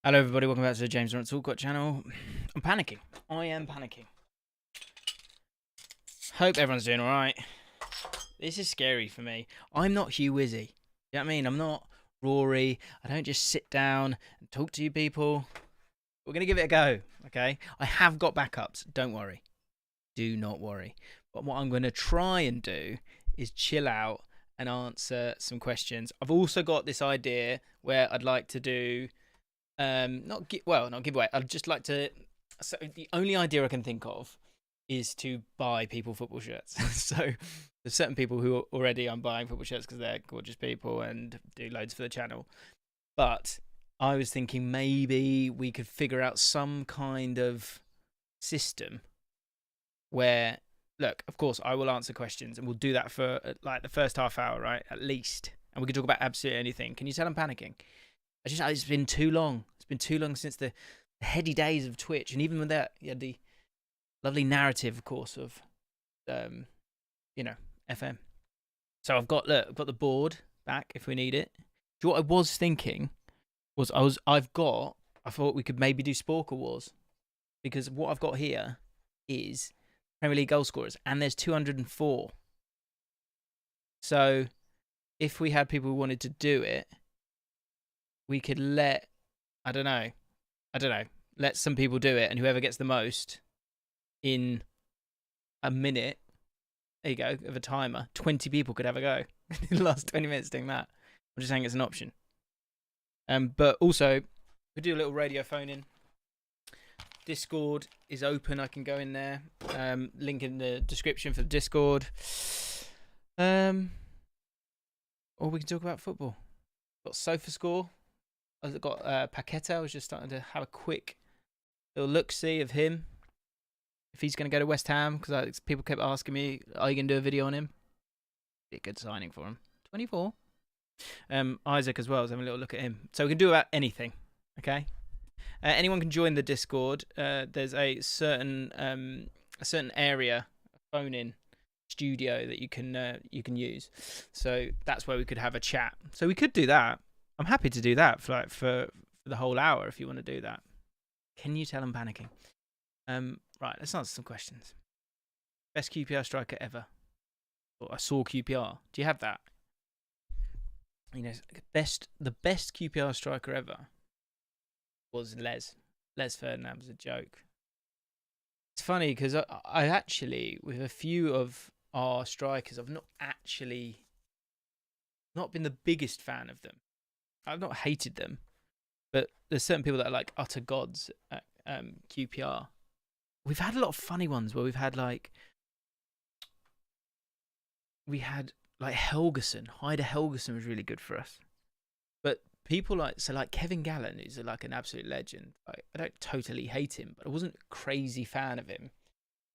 Hello everybody, welcome back to the James Lawrence Allcott channel. I'm panicking. I am panicking. Hope everyone's doing alright. This is scary for me. I'm not Hugh Wizzy. You know what I mean? I'm not Rory. I don't just sit down and talk to you people. We're going to give it a go, okay? I have got backups. Don't worry. Do not worry. But what I'm going to try and do is chill out and answer some questions. I've also got this idea where I'd like to do... not giveaway. I'd just like to. So the only idea I can think of is to buy people football shirts. So there's certain people who already I'm buying football shirts because they're gorgeous people and do loads for the channel. But I was thinking maybe we could figure out some kind of system where, look, of course, I will answer questions and we'll do that for like the first half hour, right? At least, and we can talk about absolutely anything. Can you tell I'm panicking? It's been too long. It's been too long since the heady days of Twitch, and even with that, you had the lovely narrative, of course, of, FM. So I've got the board back if we need it. Do you know what I was thinking? I thought we could maybe do Sporker Wars, because what I've got here is Premier League goal scorers, and there's 204. So if we had people who wanted to do it, we could let some people do it, and whoever gets the most in a minute, there you go, of a timer, 20 people could have a go in the last 20 minutes doing that. I'm just saying it's an option. But also, we do a little radio phone in. Discord is open. I can go in there. Link in the description for the Discord. Or we can talk about football. Got SofaScore. I've got Paquetta. I was just starting to have a quick little look-see of him. If he's going to go to West Ham, because people kept asking me, are you going to do a video on him? Be a good signing for him. 24. Isaac as well. I was having a little look at him. So we can do about anything, okay? Anyone can join the Discord. There's a certain area, a phone-in studio that you can use. So that's where we could have a chat. So we could do that. I'm happy to do that for the whole hour if you want to do that. Can you tell I'm panicking? Right, let's answer some questions. Best QPR striker ever. Or I saw QPR. Do you have that? You know, the best QPR striker ever was Les. Les Ferdinand was a joke. It's funny because I actually, with a few of our strikers, I've not been the biggest fan of them. I've not hated them, but there's certain people that are like utter gods at QPR. We've had a lot of funny ones where we've had like Helgeson. Heider Helgeson was really good for us. But people like Kevin Gallen, who's like an absolute legend. Like, I don't totally hate him, but I wasn't a crazy fan of him.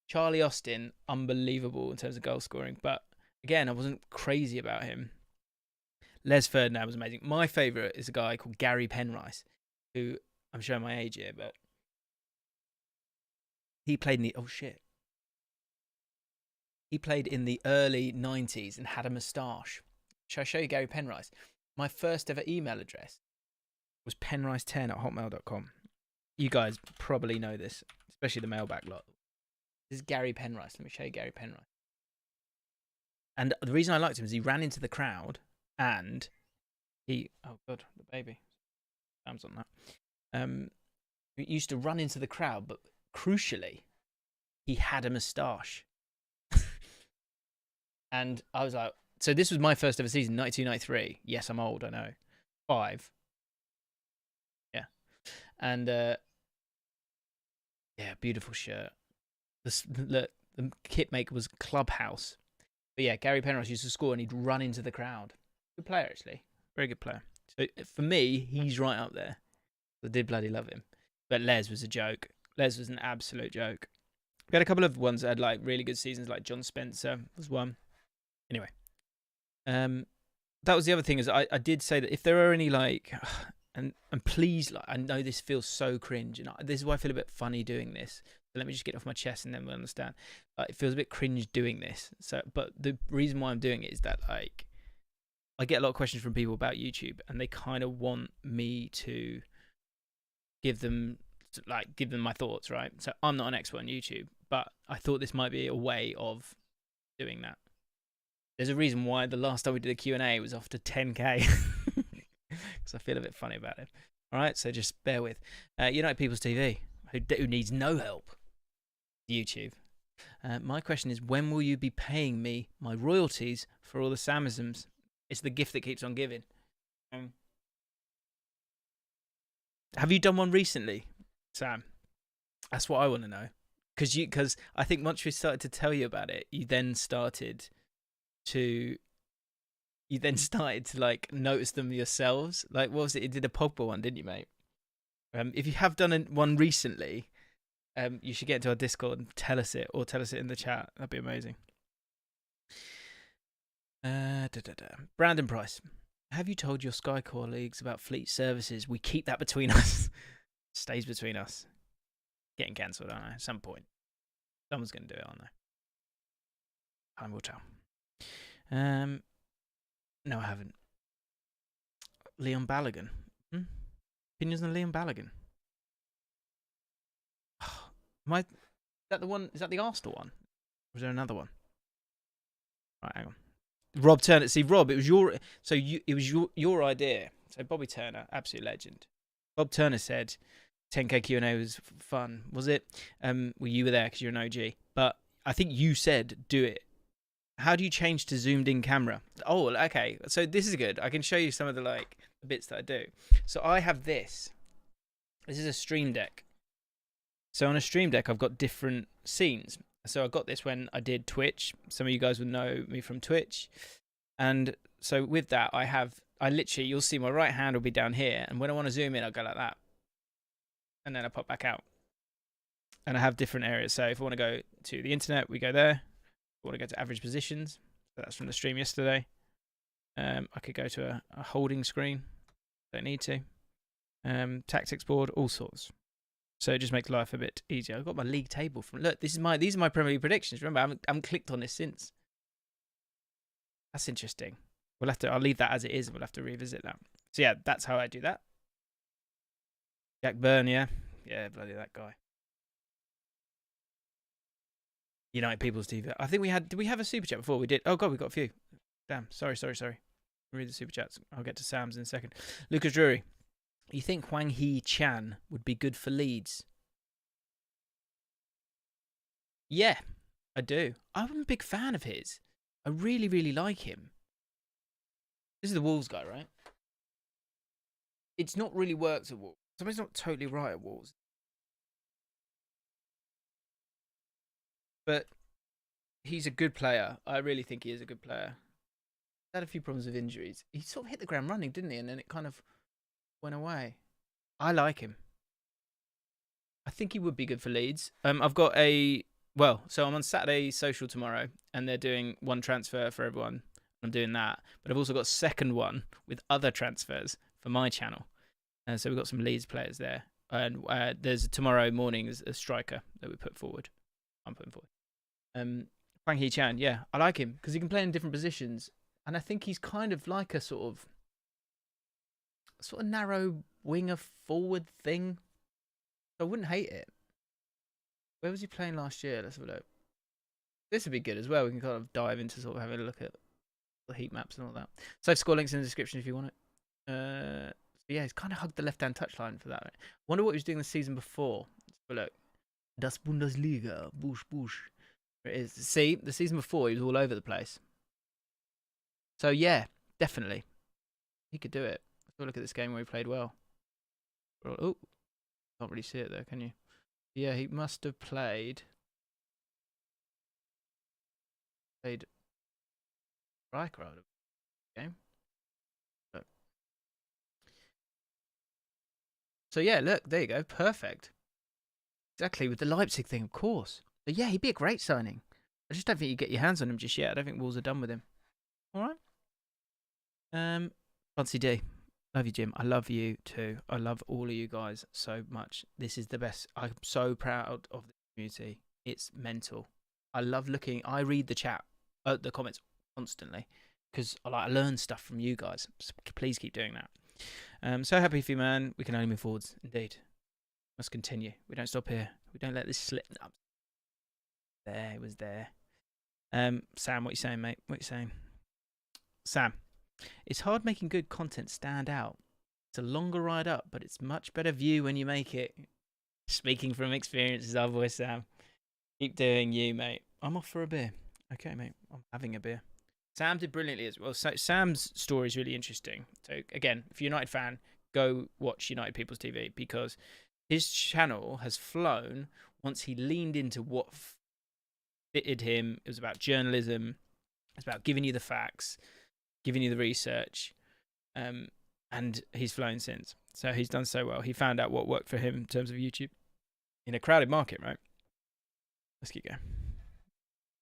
Charlie Austin, unbelievable in terms of goal scoring, but again, I wasn't crazy about him. Les Ferdinand was amazing. My favourite is a guy called Gary Penrice, who, I'm showing my age here, but he played in the early 90s and had a moustache. Shall I show you Gary Penrice? My first ever email address was penrice10@hotmail.com. You guys probably know this, especially the mailbag lot. This is Gary Penrice. Let me show you Gary Penrice. And the reason I liked him is he ran into the crowd and oh god, the baby. Sam's on that. He used to run into the crowd, but crucially, he had a moustache. And I was like, so this was my first ever season, 92-93. Yes, I'm old, I know. 5. Yeah. And, yeah, beautiful shirt. The kit maker was Clubhouse. But yeah, Gary Penrose used to score and he'd run into the crowd. Good player, actually. Very good player. So for me, he's right up there. I did bloody love him. But Les was a joke. Les was an absolute joke. We had a couple of ones that had like really good seasons, like John Spencer was one. Anyway. That was the other thing, is I did say that if there are any like, and please, like, I know this feels so cringe, and this is why I feel a bit funny doing this. So let me just get it off my chest and then we'll understand. It feels a bit cringe doing this. So, but the reason why I'm doing it is that like, I get a lot of questions from people about YouTube, and they kind of want me to give them my thoughts, right? So I'm not an expert on YouTube, but I thought this might be a way of doing that. There's a reason why the last time we did a Q&A was after 10k, because I feel a bit funny about it. All right, so just bear with. United People's TV, who needs no help. YouTube. My question is, when will you be paying me my royalties for all the Samisms? It's the gift that keeps on giving. Have you done one recently, Sam? That's what I want to know. Because I think once we started to tell you about it, you then started to like notice them yourselves. Like, what was it? You did a Pogba one, didn't you, mate? If you have done one recently, you should get into our Discord and tell us it, or tell us it in the chat. That'd be amazing. Brandon Price. Have you told your Sky colleagues about fleet services? We keep that between us. Stays between us. Getting cancelled, aren't I? At some point. Someone's going to do it, aren't they? Time will tell. No, I haven't. Leon Balogun. Opinions on Leon Balogun? Is that the one? Is that the Arsenal one? Or was there another one? Right, hang on. Rob Turner. See, Rob, it was your idea. So Bobby Turner, absolute legend. Bob Turner said 10k Q&A was fun. Was it? Well, you were there because you're an OG. But I think you said do it. How do you change to zoomed in camera? Oh, okay. So this is good. I can show you some of the bits that I do. So I have this. This is a Stream Deck. So on a Stream Deck, I've got different scenes. So I got this when I did Twitch. Some of you guys would know me from Twitch. And so with that, I literally, you'll see my right hand will be down here. And when I want to zoom in, I'll go like that. And then I pop back out. And I have different areas. So if I want to go to the internet, we go there. If I want to go to average positions. So that's from the stream yesterday. I could go to a holding screen. Don't need to. Tactics board, all sorts. So it just makes life a bit easier. I've got my league table from. Look, these are my Premier League predictions. Remember, I haven't clicked on this since. That's interesting. I'll leave that as it is. We'll have to revisit that. So yeah, that's how I do that. Jack Byrne, yeah, bloody that guy. United People's TV. I think we had. Did we have a super chat before? We did. Oh god, we got a few. Damn. Sorry. Read the super chats. I'll get to Sam's in a second. Lucas Drury. You think Hwang Hee-chan would be good for Leeds? Yeah, I do. I'm a big fan of his. I really, really like him. This is the Wolves guy, right? It's not really worked at Wolves. Somebody's not totally right at Wolves. But he's a good player. I really think he is a good player. He had a few problems with injuries. He sort of hit the ground running, didn't he? And then it kind of went away. I like him. I think he would be good for Leeds. I've got so I'm on Saturday Social tomorrow, and they're doing one transfer for everyone. I'm doing that. But I've also got a second one with other transfers for my channel. So we've got some Leeds players there. And there's tomorrow morning a striker that we put forward. I'm putting forward. Hwang Hee-chan, yeah, I like him because he can play in different positions. And I think he's kind of like a sort of narrow winger forward thing. I wouldn't hate it. Where was he playing last year? Let's have a look. This would be good as well. We can kind of dive into sort of having a look at the heat maps and all that. So I've score links in the description if you want it. So yeah, he's kind of hugged the left-hand touchline for that. Right? Wonder what he was doing the season before. Let's have a look. Das Bundesliga. Bush. There it is. See, the season before he was all over the place. So yeah, definitely. He could do it. Let's have a look at this game where he played well. Oh, can't really see it there, can you? Yeah, he must have played striker out of the game. Look. So yeah, look, there you go, perfect. Exactly, with the Leipzig thing, of course. But yeah, he'd be a great signing. I just don't think you get your hands on him just yet. I don't think Wolves are done with him. All right. Fancy D. Love you, Jim. I love you too. I love all of you guys so much. This is the best. I'm so proud of the community. It's mental. I love looking. I read the chat, the comments constantly because I learn stuff from you guys. So please keep doing that. So happy for you, man. We can only move forwards, indeed. Must continue. We don't stop here. We don't let this slip. No. There, it was there. Sam, what you saying, mate? What you saying? Sam, it's hard making good content stand out. It's a longer ride up, but it's much better view when you make it. Speaking from experience is our voice, Sam. Keep doing you, mate. I'm off for a beer. Okay, mate. I'm having a beer. Sam did brilliantly as well. So Sam's story is really interesting. So again, if you're a United fan, go watch United People's TV, because his channel has flown once he leaned into what fitted him. It was about journalism. It's about giving you the facts, giving you the research, and he's flown since. So he's done so well. He found out what worked for him in terms of YouTube in a crowded market, right? Let's keep going.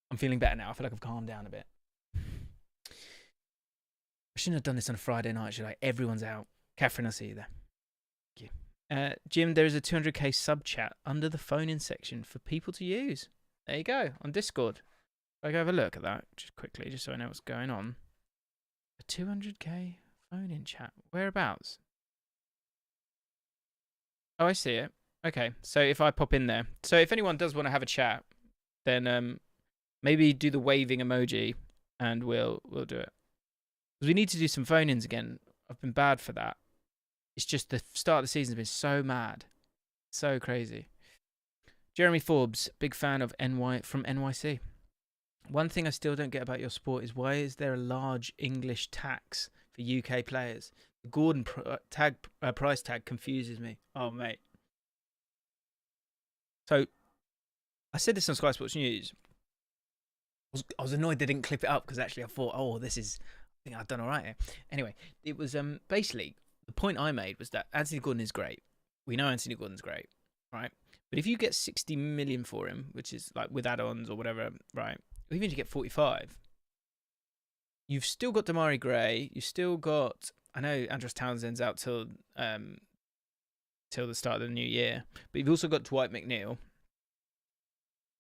I'm feeling better now. I feel like I've calmed down a bit. I shouldn't have done this on a Friday night, should I? Everyone's out. Catherine, I'll see you there. Thank you. Jim, there is a 200k sub chat under the phone-in section for people to use. There you go, on Discord. I'll go have a look at that just quickly, just so I know what's going on. A 200k phone-in chat. Whereabouts? Oh, I see it. Okay, so if I pop in there. So if anyone does want to have a chat, then maybe do the waving emoji and we'll do it. Because we need to do some phone-ins again. I've been bad for that. It's just the start of the season has been so mad. So crazy. Jeremy Forbes, big fan of from NYC. One thing I still don't get about your sport is why is there a large English tax for UK players? The Gordon price tag confuses me. Oh, mate. So, I said this on Sky Sports News. I was annoyed they didn't clip it up because actually I thought, oh, I think I've done all right here. Anyway, it was basically, the point I made was that Anthony Gordon is great. We know Anthony Gordon's great, right? But if you get 60 million for him, which is like with add-ons or whatever, right? Even if you get 45, you've still got Damari Gray. You've still got, I know Andros Townsend's out till the start of the new year, but you've also got Dwight McNeil.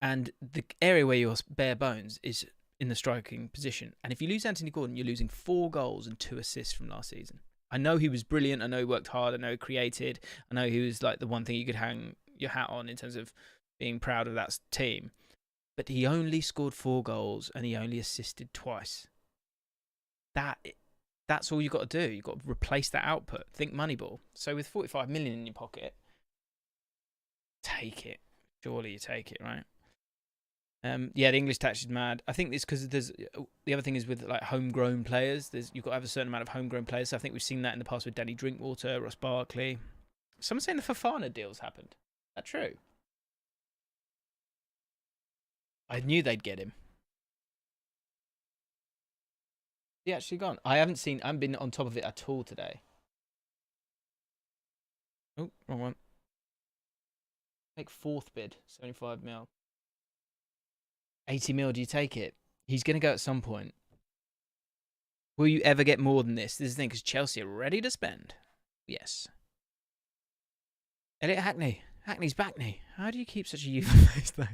And the area where you're bare bones is in the striking position. And if you lose Anthony Gordon, you're losing 4 goals and 2 assists from last season. I know he was brilliant. I know he worked hard. I know he created. I know he was like the one thing you could hang your hat on in terms of being proud of that team. But he only scored 4 goals and he only assisted twice. That's all you got to do. You've got to replace that output. Think Moneyball. So with 45 million in your pocket, take it. Surely you take it, right? Yeah, the English tax is mad. I think it's because there's the other thing is with like homegrown players. You've got to have a certain amount of homegrown players. So I think we've seen that in the past with Danny Drinkwater, Ross Barkley. Someone's saying the Fofana deals happened. Is that true? I knew they'd get him. He actually gone. I haven't been on top of it at all today. Oh, wrong one. Make 4th bid, 75 mil. 80 mil, do you take it? He's going to go at some point. Will you ever get more than this? This is the thing, because Chelsea are ready to spend. Yes. Elliot Hackney. Hackney's Backney. How do you keep such a youthful face, though?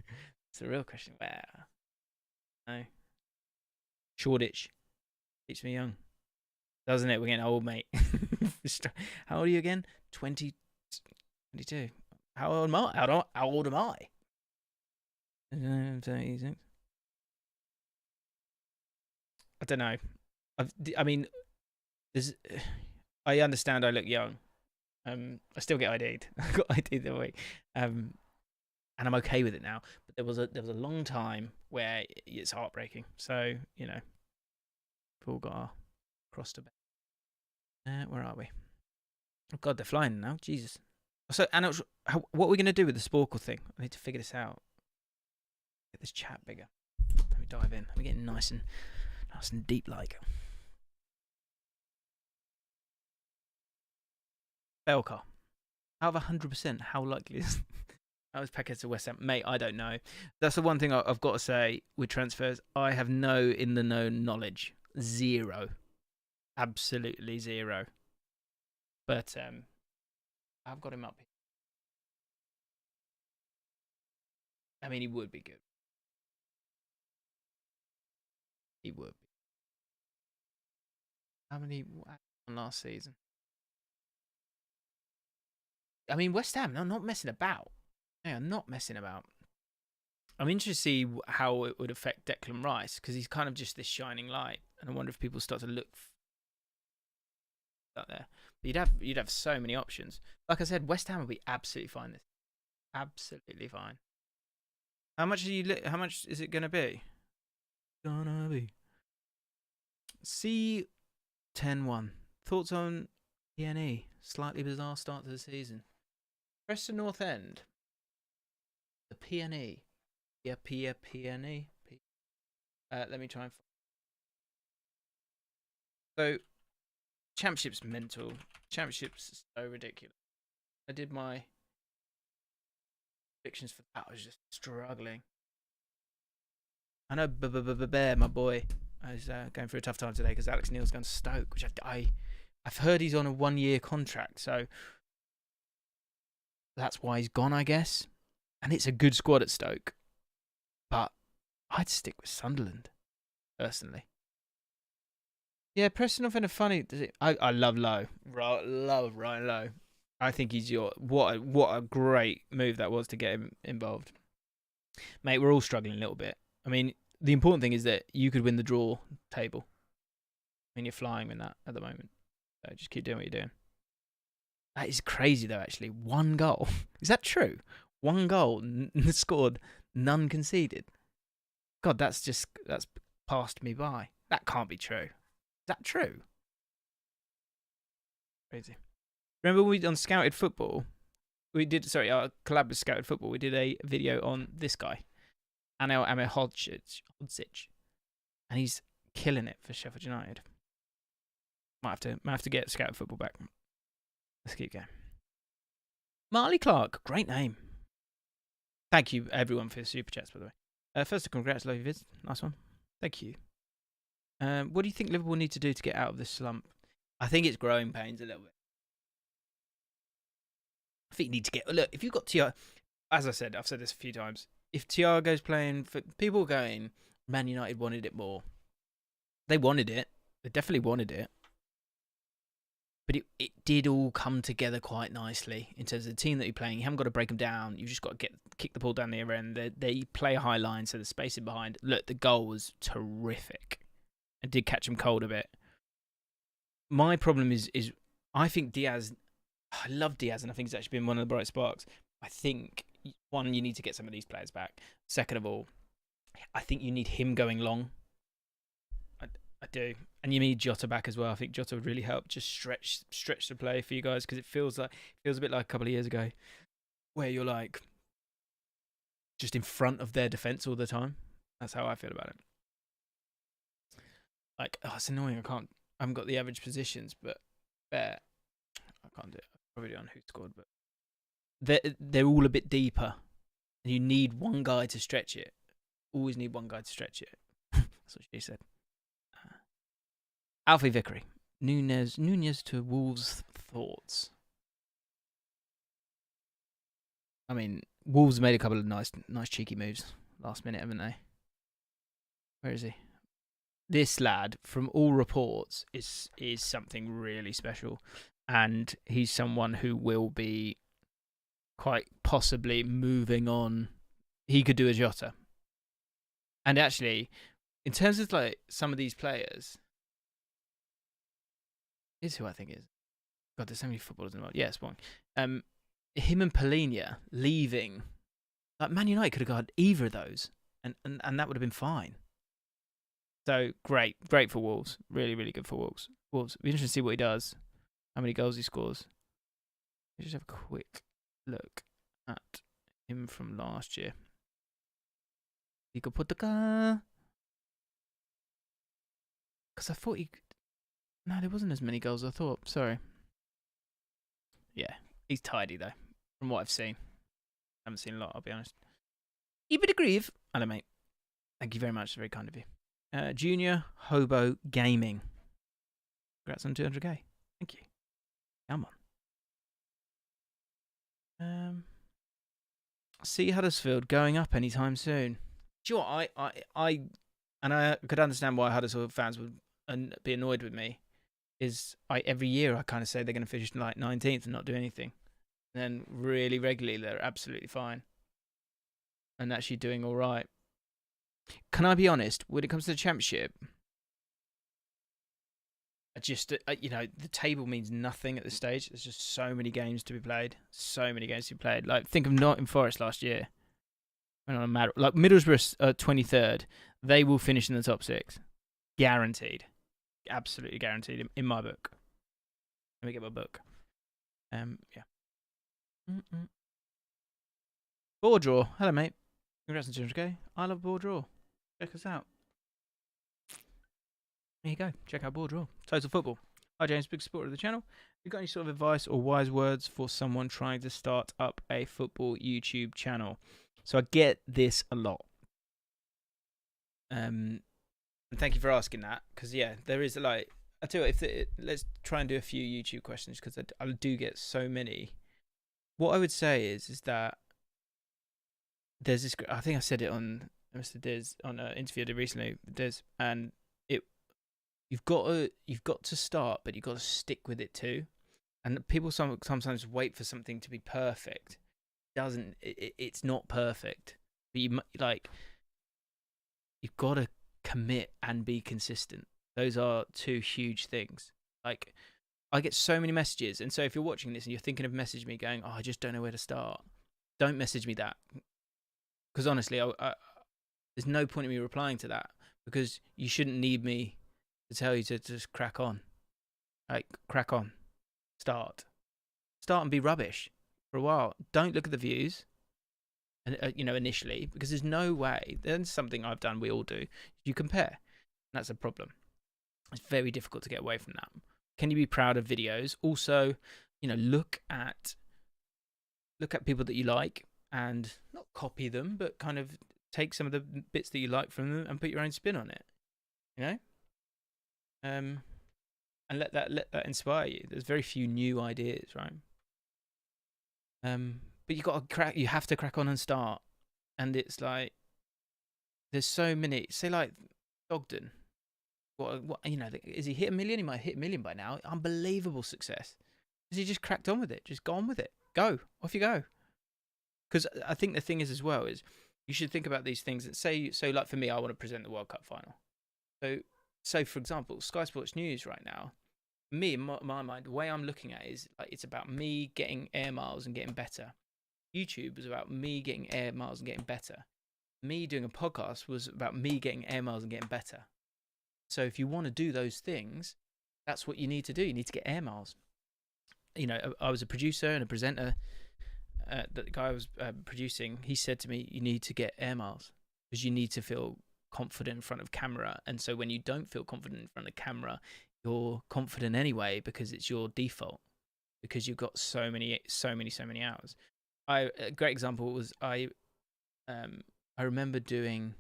It's a real question. Where? No. Shoreditch. Keeps me young. Doesn't it? We're getting old, mate. How old are you again? 22. How old am I? How old am I? 36. I don't know. I mean, I understand I look young. I still get ID'd. I got ID'd the week. And I'm okay with it now. But there was a long time where it's heartbreaking. So, you know, we've all got our cross to bear. Where are we? Oh God, they're flying now. Jesus. So, Anna, what are we going to do with the Sporkle thing? I need to figure this out. Get this chat bigger. Let me dive in. We're getting nice and deep like. Belcar. Out of 100%, how likely is that was Paquetta to West Ham? Mate, I don't know. That's the one thing I've got to say with transfers. I have no in the know knowledge. 0. Absolutely 0. But I've got him up here. I mean, he would be good. He would be. How many last season? I mean, West Ham, they're not messing about. They are not messing about. I'm interested to see how it would affect Declan Rice, because he's kind of just this shining light. And I wonder if people start to look out there. But you'd have so many options. Like I said, West Ham will be absolutely fine. Absolutely fine. How much How much is it gonna be? C10-1. Thoughts on PNE? Slightly bizarre start to the season. Preston North End. The PNE. Yeah, PNE. Let me try and. So, Championship's mental. Championship's so ridiculous. I did my predictions for that. I was just struggling. I know Bear, my boy, is going through a tough time today because Alex Neil's gone to Stoke, which I've heard he's on a 1-year contract, so that's why he's gone, I guess. And it's a good squad at Stoke, but I'd stick with Sunderland, personally. Yeah, Preston North End are funny. I love Lowe. Love Ryan Lowe. I think he's what a great move that was to get him involved. Mate, we're all struggling a little bit. I mean, the important thing is that you could win the draw table. I mean, you're flying with that at the moment. So just keep doing what you're doing. That is crazy, though, actually. 1 goal. Is that true? 1 goal scored, none conceded. God, that's passed me by. That can't be true. Is that true? Crazy. Remember we on Scouted Football? Our collab with Scouted Football. We did a video on this guy, Anel Hodzic, and he's killing it for Sheffield United. Might have to get Scouted Football back. Let's keep going. Marley Clark, great name. Thank you everyone for your super chats, by the way. First, congrats, love you, Viz. Nice one. Thank you. What do you think Liverpool need to do to get out of this slump? I think it's growing pains a little bit. I think you need to get... Look, if you've got Thiago... As I said, I've said this a few times. If Thiago's playing... People going, Man United wanted it more. They wanted it. They definitely wanted it. But it did all come together quite nicely in terms of the team that you're playing. You haven't got to break them down. You've just got to kick the ball down the other end. They play a high line, so the spacing behind. Look, the goal was terrific. It did catch him cold a bit. My problem is I think Diaz... I love Diaz, and I think he's actually been one of the bright sparks. I think, one, you need to get some of these players back. Second of all, I think you need him going long. I do. And you need Jota back as well. I think Jota would really help just stretch the play for you guys, because it feels a bit like a couple of years ago where you're like just in front of their defence all the time. That's how I feel about it. Like, it's annoying. I haven't got the average positions, but I can't do it. Probably on who scored, but they're all a bit deeper, and you need one guy to stretch it. Always need one guy to stretch it. That's what she said. Alfie Vickery, Nunez to Wolves thoughts. I mean, Wolves made a couple of nice cheeky moves last minute, haven't they? Where is he? This lad, from all reports, is something really special. And he's someone who will be quite possibly moving on. He could do a Jota. And actually, in terms of like some of these players, is who I think is. God, there's so many footballers in the world. Yeah, it's one. Him and Palhinha leaving. Like, Man United could have got either of those, and that would have been fine. So great for Wolves. Really, really good for Wolves. Wolves. It'll be interesting to see what he does. How many goals he scores. Let's just have a quick look at him from last year. He could put the car. Because I thought no, there wasn't as many goals as I thought. Sorry. Yeah, he's tidy though, from what I've seen. I haven't seen a lot, I'll be honest. Even a grieve. Hello, mate. Thank you very much. It's very kind of you. Junior Hobo Gaming. Congrats on 200k. Thank you. Come on. See Huddersfield going up anytime soon. Do you know what? I could understand why Huddersfield fans would be annoyed with me. Every year I kind of say they're going to finish like 19th and not do anything. And then really regularly, they're absolutely fine and actually doing all right. Can I be honest? When it comes to the Championship, the table means nothing at this stage. There's just so many games to be played. Like, think of Nottingham Forest last year. Like Middlesbrough 23rd, they will finish in the top 6. Guaranteed. Absolutely guaranteed in my book. Let me get my book. Yeah. Board draw. Hello, mate. Congrats on 200k. I love board draw. Check us out. There you go. Check out board draw. Total Football. Hi, James. Big supporter of the channel. Have you got any sort of advice or wise words for someone trying to start up a football YouTube channel? So I get this a lot. And thank you for asking that, because yeah, there is I tell you what, let's try and do a few YouTube questions, because I do get so many. What I would say is that there's this. I think I said it on Mr. Diz on an interview I did recently, Diz, and you've got to start, but you've got to stick with it too. And people sometimes wait for something to be perfect. It's not perfect, but you've got to commit and be consistent. Those are two huge things. Like, I get so many messages, and so if you're watching this and you're thinking of messaging me going, "Oh, I just don't know where to start," don't message me that, because honestly, there's no point in me replying to that, because you shouldn't need me to tell you to just crack on. Like, crack on, start and be rubbish for a while. Don't look at the views, and initially, because there's no way. There's something I've done. We all do. You compare. And that's a problem. It's very difficult to get away from that. Can you be proud of videos? Also, look at people that you like and not copy them, but kind of take some of the bits that you like from them and put your own spin on it. And let that inspire you. There's very few new ideas, right? But you have to crack on and start. And it's like, there's so many. Say like Thogden. What is he hit a million? He might hit a million by now. Unbelievable success. Because he just cracked on with it. Just gone with it. Go. Off you go. Because I think the thing is as well is you should think about these things. And so like for me, I want to present the World Cup final. So for example, Sky Sports News right now, me, in my mind, the way I'm looking at it is like it's about me getting air miles and getting better. YouTube was about me getting air miles and getting better. Me doing a podcast was about me getting air miles and getting better. So if you want to do those things, that's what you need to do. You need to get air miles. I was a producer and a presenter. The guy I was producing, he said to me, you need to get air miles because you need to feel confident in front of camera. And so when you don't feel confident in front of camera, you're confident anyway because it's your default, because you've got so many hours. A great example was I remember doing.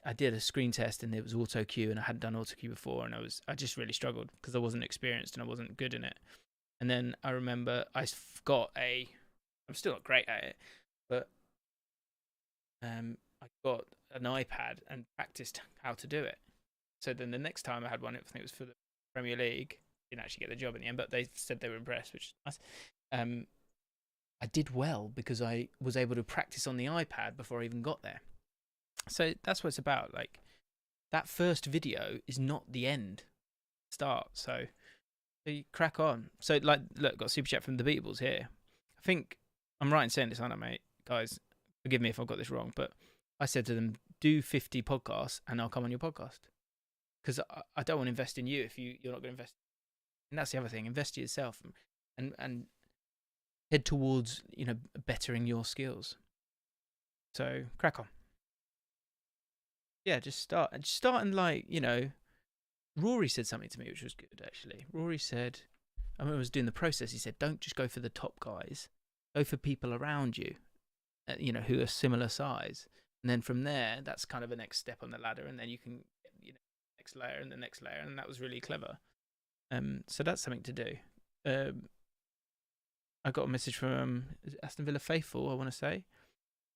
I did a screen test and it was auto cue, and I hadn't done auto cue before, and I just really struggled because I wasn't experienced and I wasn't good in it. And then I remember I'm still not great at it, but I got an iPad and practiced how to do it. So then the next time I had one, I think it was for the Premier League. Didn't actually get the job in the end, but they said they were impressed, which is nice. I did well because I was able to practice on the iPad before I even got there. So that's what it's about. Like, that first video is not the end start. So you crack on. So like, look, got a super chat from the Beatables here. I think I'm right in saying this, aren't I, mate? Guys, forgive me if I've got this wrong, but I said to them, do 50 podcasts and I'll come on your podcast. Because I don't want to invest in you if you're not going to invest. And that's the other thing. Invest in yourself and head towards, bettering your skills. So crack on. Yeah, just start and Rory said something to me which was good, actually. Rory said, I was doing the process, he said, don't just go for the top guys, go for people around you, who are similar size. And then from there, that's kind of a next step on the ladder, and then you can, next layer and the next layer, and that was really clever. So that's something to do. I got a message from Aston Villa Faithful, I want to say,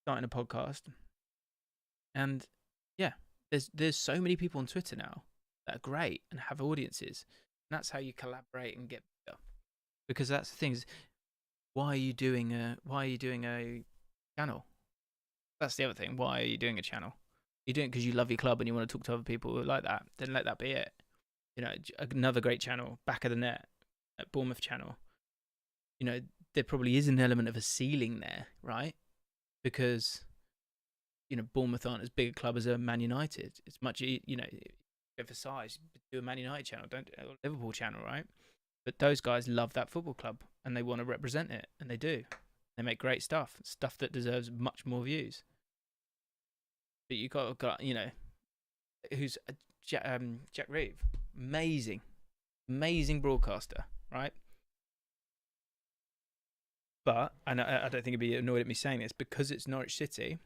starting a podcast. And yeah, there's so many people on Twitter now that are great and have audiences. And that's how you collaborate and get better. Because that's the thing is, why are you doing a channel? That's the other thing. Why are you doing a channel? You're doing it because you love your club and you want to talk to other people who like that. Then let that be it. You know, another great channel, Back of the Net, at Bournemouth channel. You know, there probably is an element of a ceiling there, right? Because, you know, Bournemouth aren't as big a club as a Man United. It's much, you know, go for size, do a Man United channel, don't do a Liverpool channel, right? But those guys love that football club and they want to represent it, and they do. They make great stuff that deserves much more views. But you got you know, who's Jack Reeve, amazing broadcaster, right? But and I don't think he'd be annoyed at me saying this, because it's Norwich City.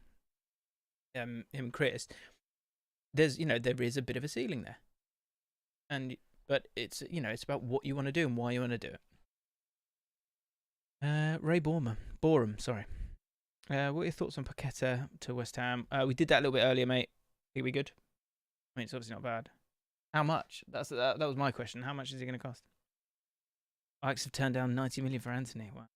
Him and Chris, there is a bit of a ceiling there, but it's it's about what you want to do and why you want to do it. Ray Boreham, sorry. What are your thoughts on Paquetta to West Ham? We did that a little bit earlier, mate. Think we good? I mean, it's obviously not bad. How much? That was my question. How much is he going to cost? Ajax have turned down 90 million for Anthony. Wow.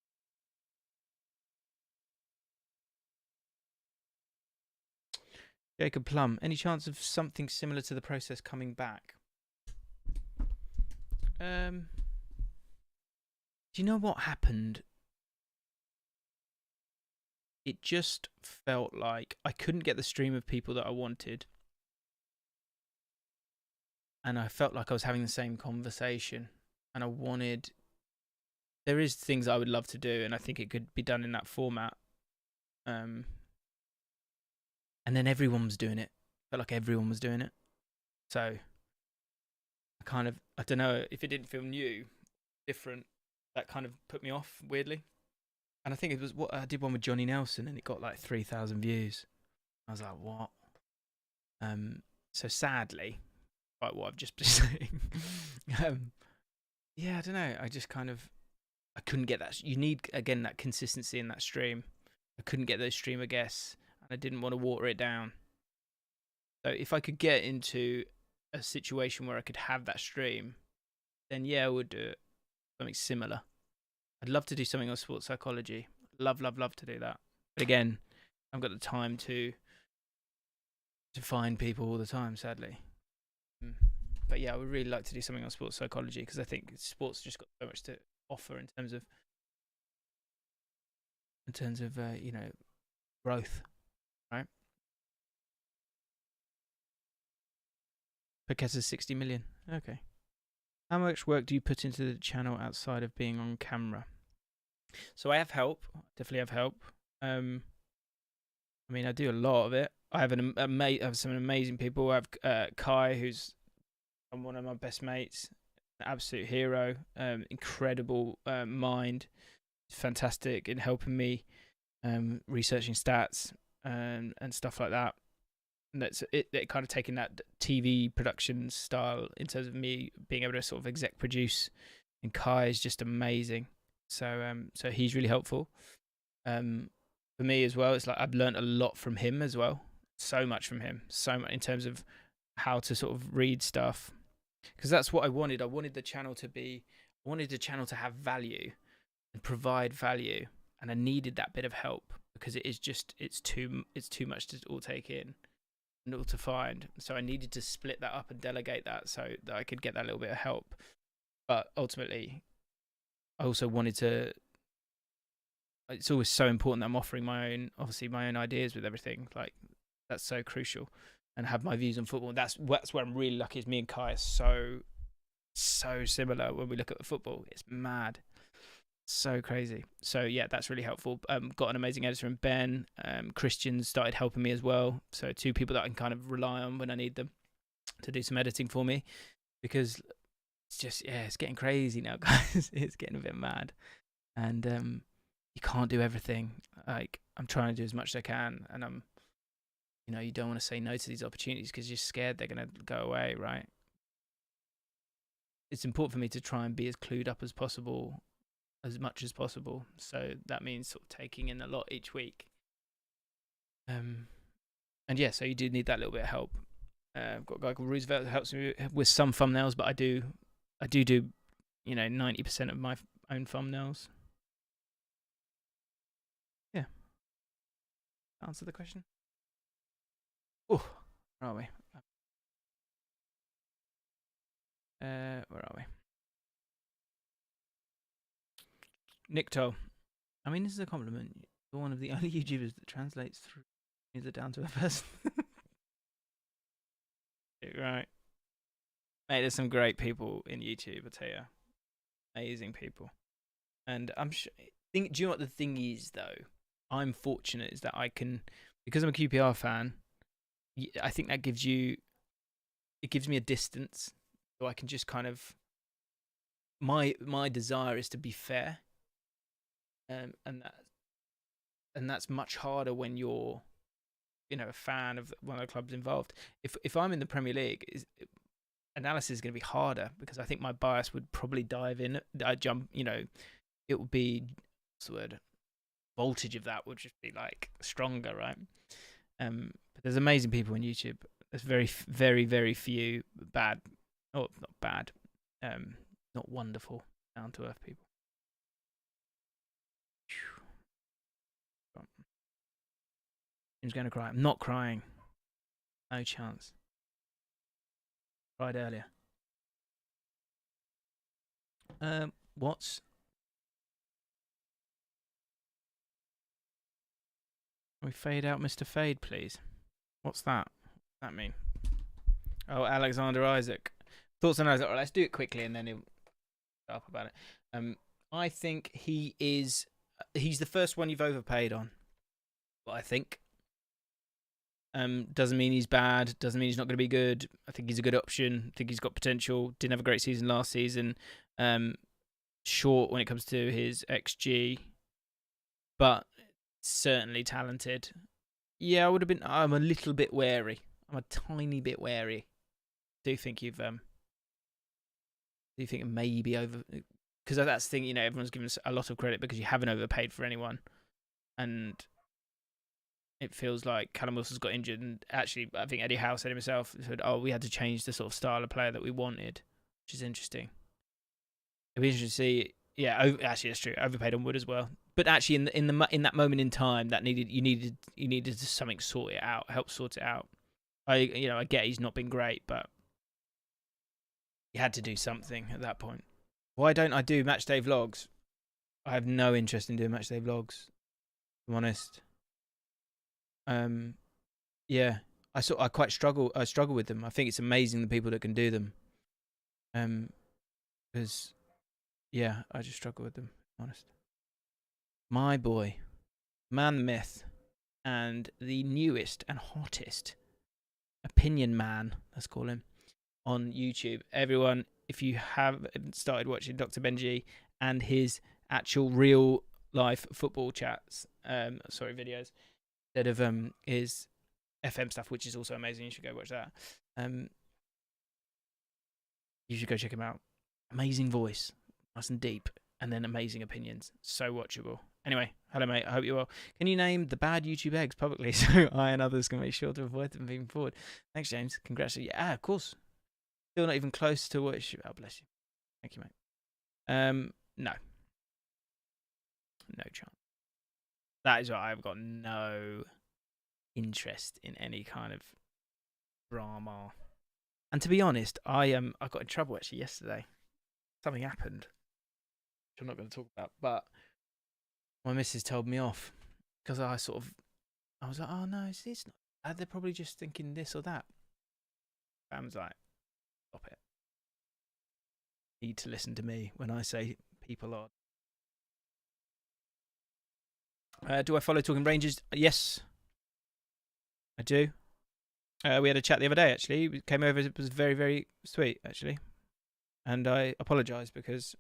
Jacob Plum, any chance of something similar to the process coming back? Do you know what happened? It just felt like I couldn't get the stream of people that I wanted. And I felt like I was having the same conversation. And I wanted... There is things I would love to do, and I think it could be done in that format. And then everyone was doing it. Felt like everyone was doing it. So, I don't know, if it didn't feel new, different, that kind of put me off, weirdly. And I think it was what I did one with Johnny Nelson, and it got like 3,000 views. I was like, what? So sadly, like what I've just been saying, yeah, I don't know. I just I couldn't get that. You need, again, that consistency in that stream. I couldn't get those streamer guests, and I didn't want to water it down. So if I could get into a situation where I could have that stream, then yeah, I would do it. Something similar. I'd love to do something on sports psychology. Love to do that. But again, I've got the time to find people all the time, sadly. But yeah, I would really like to do something on sports psychology, because I think sports just got so much to offer in terms of growth, right? Paqueta's 60 million. Okay. How much work do you put into the channel outside of being on camera? So I have help. Definitely have help. I mean, I do a lot of it. I have I have some amazing people. I have Kai, who's one of my best mates, an absolute hero, incredible mind, fantastic in helping me, researching stats and stuff like that. And that's it kind of taking that TV production style in terms of me being able to sort of exec produce. And Kai is just amazing. So he's really helpful. For me as well, it's like I've learned a lot from him as well. So much from him. So much in terms of how to sort of read stuff. Because that's what I wanted. I wanted the channel to have value and provide value. And I needed that bit of help, because it's too much to all take in and all to find. So I needed to split that up and delegate that so that I could get that little bit of help. But ultimately, I also wanted to... It's always so important that I'm offering my own ideas with everything. Like, that's so crucial. And have my views on football. That's where I'm really lucky, is me and Kai are so similar when we look at the football. It's mad. So crazy. So yeah, that's really helpful. Got an amazing editor in Ben. Christian started helping me as well. So two people that I can kind of rely on when I need them to do some editing for me, because it's just, it's getting crazy now, guys. It's getting a bit mad. And you can't do everything. Like, I'm trying to do as much as I can, and I'm, you don't want to say no to these opportunities because you're scared they're going to go away, right? It's important for me to try and be as clued up as possible, as much as possible. So that means sort of taking in a lot each week. And yeah, so you do need that little bit of help. I've got a guy called Roosevelt that helps me with some thumbnails, but I do 90% of my own thumbnails. answer the question. Oh, where are we? Where are we? Nick Toll. I mean, this is a compliment. You're one of the only YouTubers that translates through either down to a person. Right. Mate, there's some great people in YouTube, I tell you. Amazing people. And I'm sure. Do you know what the thing is, though? I'm fortunate is that I can, because I'm a QPR fan, I think that gives me a distance. So I can just kind of, my desire is to be fair. And that's much harder when you're, a fan of one of the clubs involved. If I'm in the Premier League, analysis is going to be harder because I think my bias would probably dive in. I jump, it would be, what's the word? Voltage of that would just be like stronger, right? But there's amazing people on YouTube. There's very, very, very few bad, not bad, not wonderful, down to earth people. Who's going to cry? I'm not crying. No chance. Cried earlier. What's... Can we fade out Mr. Fade, please? What's that? What's that mean? Oh, Alexander Isaac. Thoughts on Isaac? Right, let's do it quickly and then he'll start up about it. I think he's the first one you've overpaid on. Well, I think. Doesn't mean he's bad. Doesn't mean he's not going to be good. I think he's a good option. I think he's got potential. Didn't have a great season last season. Short when it comes to his XG, but certainly talented. Yeah, I'm a little bit wary. I'm a tiny bit wary. Do you think maybe over? Because that's the thing. Everyone's given us a lot of credit because you haven't overpaid for anyone, and it feels like Callum Wilson's got injured, and actually, I think Eddie Howe said himself, we had to change the sort of style of player that we wanted, which is interesting. It'd be interesting to see. Yeah, actually, that's true. Overpaid on Wood as well, but actually, in that moment in time, you needed something help sort it out. I get he's not been great, but you had to do something at that point. Why don't I do matchday vlogs? I have no interest in doing matchday vlogs. If I'm honest. Yeah, I quite struggle. I struggle with them. I think it's amazing the people that can do them. Because, yeah, I just struggle with them. If I'm honest. My boy, man myth, and the newest and hottest opinion man, let's call him, on YouTube. Everyone, if you haven't started watching Dr. Benji and his actual real life football chats, videos. Instead of his FM stuff, which is also amazing. You should go watch that. You should go check him out. Amazing voice, nice and deep, and then amazing opinions. So watchable. Anyway, hello mate. I hope you're well. Can you name the bad YouTube eggs publicly so I and others can make sure to avoid them moving forward? Thanks, James. Congrats. Yeah, of course. Still not even close to what. Oh, bless you. Thank you, mate. No chance. That is why I've got no interest in any kind of drama. And to be honest, I got in trouble actually yesterday. Something happened, which I'm not going to talk about, but my missus told me off because I was like, oh no, it's not. They're probably just thinking this or that. Fam's like, stop it. You need to listen to me when I say people are. Do I follow Talking Rangers? Yes, I do. We had a chat the other day, actually. We came over. It was very, very sweet, actually. And I apologise because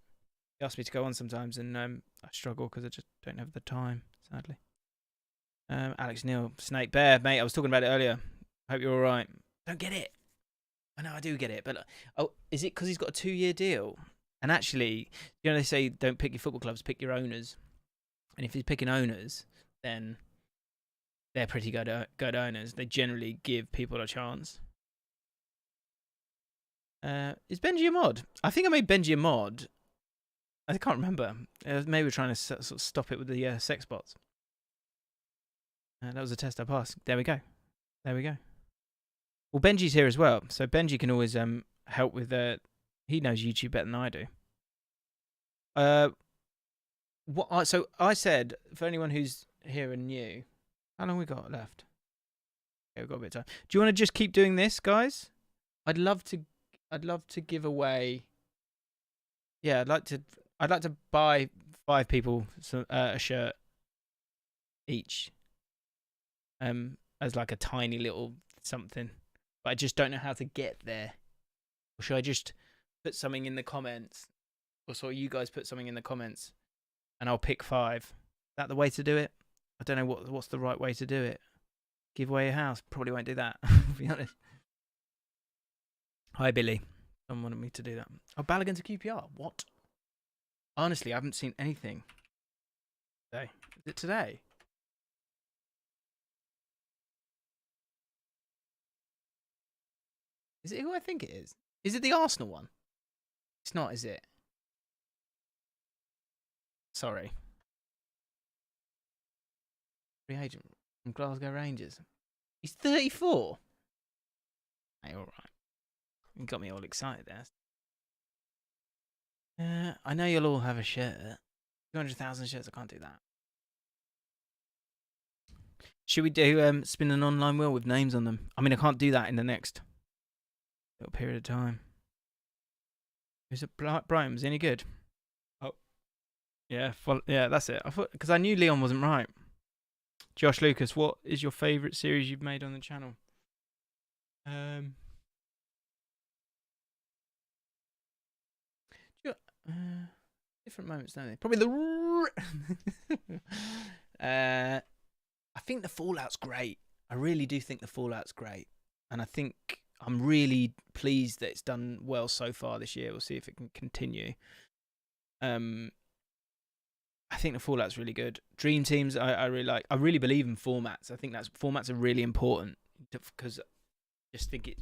he asked me to go on sometimes, and I struggle because I just don't have the time, sadly. Alex Neil, Snake Bear, mate, I was talking about it earlier. Hope you're all right. Don't get it. I know I do get it, but is it because he's got a 2-year deal? And actually, they say don't pick your football clubs, pick your owners. And if he's picking owners, then they're pretty good owners. They generally give people a chance. Is Benji a mod? I think I made Benji a mod. I can't remember. Maybe we're trying to sort of stop it with the sex bots. That was a test I passed. There we go. There we go. Well, Benji's here as well, so Benji can always help with he knows YouTube better than I do. So I said, for anyone who's here and new, how long we got left? Okay, we've got a bit of time. Do you want to just keep doing this, guys? I'd love to give away. Yeah, I'd like to buy 5 people a shirt each. As like a tiny little something. But I just don't know how to get there. Or should I just put something in the comments? Or so you guys put something in the comments and I'll pick 5. Is that the way to do it? I don't know what's the right way to do it. Give away your house. Probably won't do that, to be honest. Hi, Billy. Someone wanted me to do that. Oh, Balogun to QPR. What? Honestly, I haven't seen anything today. Is it today? Is it who I think it is? Is it the Arsenal one? It's not, is it? Sorry. Free agent from Glasgow Rangers. He's 34. Hey, all right. You got me all excited there. I know you'll all have a shirt. 200,000 shirts. I can't do that. Should we do spin an online wheel with names on them? I mean, I can't do that in the next little period of time. Is it Brian? Was he any good? Oh, yeah, yeah, that's it. I thought because I knew Leon wasn't right. Josh Lucas, what is your favourite series you've made on the channel? Different moments, don't they? Probably the. I think the Fallout's great. I really do think the Fallout's great, and I think I'm really pleased that it's done well so far this year. We'll see if it can continue. I think the Fallout's really good. Dream teams, I really like. I really believe in formats. I think formats are really important because I just think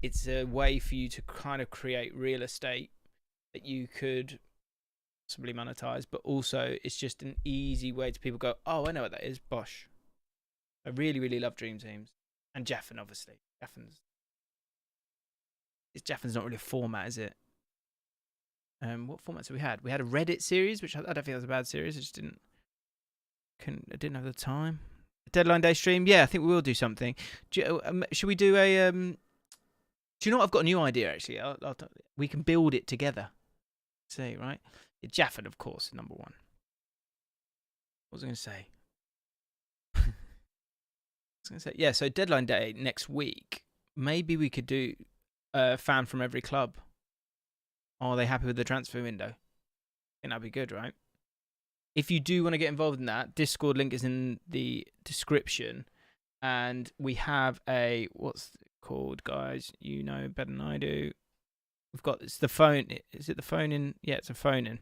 it's a way for you to kind of create real estate that you could possibly monetize, but also it's just an easy way to people go, oh, I know what that is, bosh. I really, really love Dream Teams. And Jaffin, obviously. Jaffin's not really a format, is it? What formats have we had? We had a Reddit series, which I don't think was a bad series. I just didn't have the time. Deadline day stream, yeah, I think we will do something. Should we do a? Do you know what? I've got a new idea actually. We can build it together. See, right? Jaffin, of course, number 1. What was I going to say? Yeah. So deadline day next week. Maybe we could do a fan from every club. Are they happy with the transfer window? I think that'd be good, right? If you do want to get involved in that, Discord link is in the description. And we have what's it called, guys? You know better than I do. We've got, it's the phone. Is it the phone in? Yeah, it's a phone in.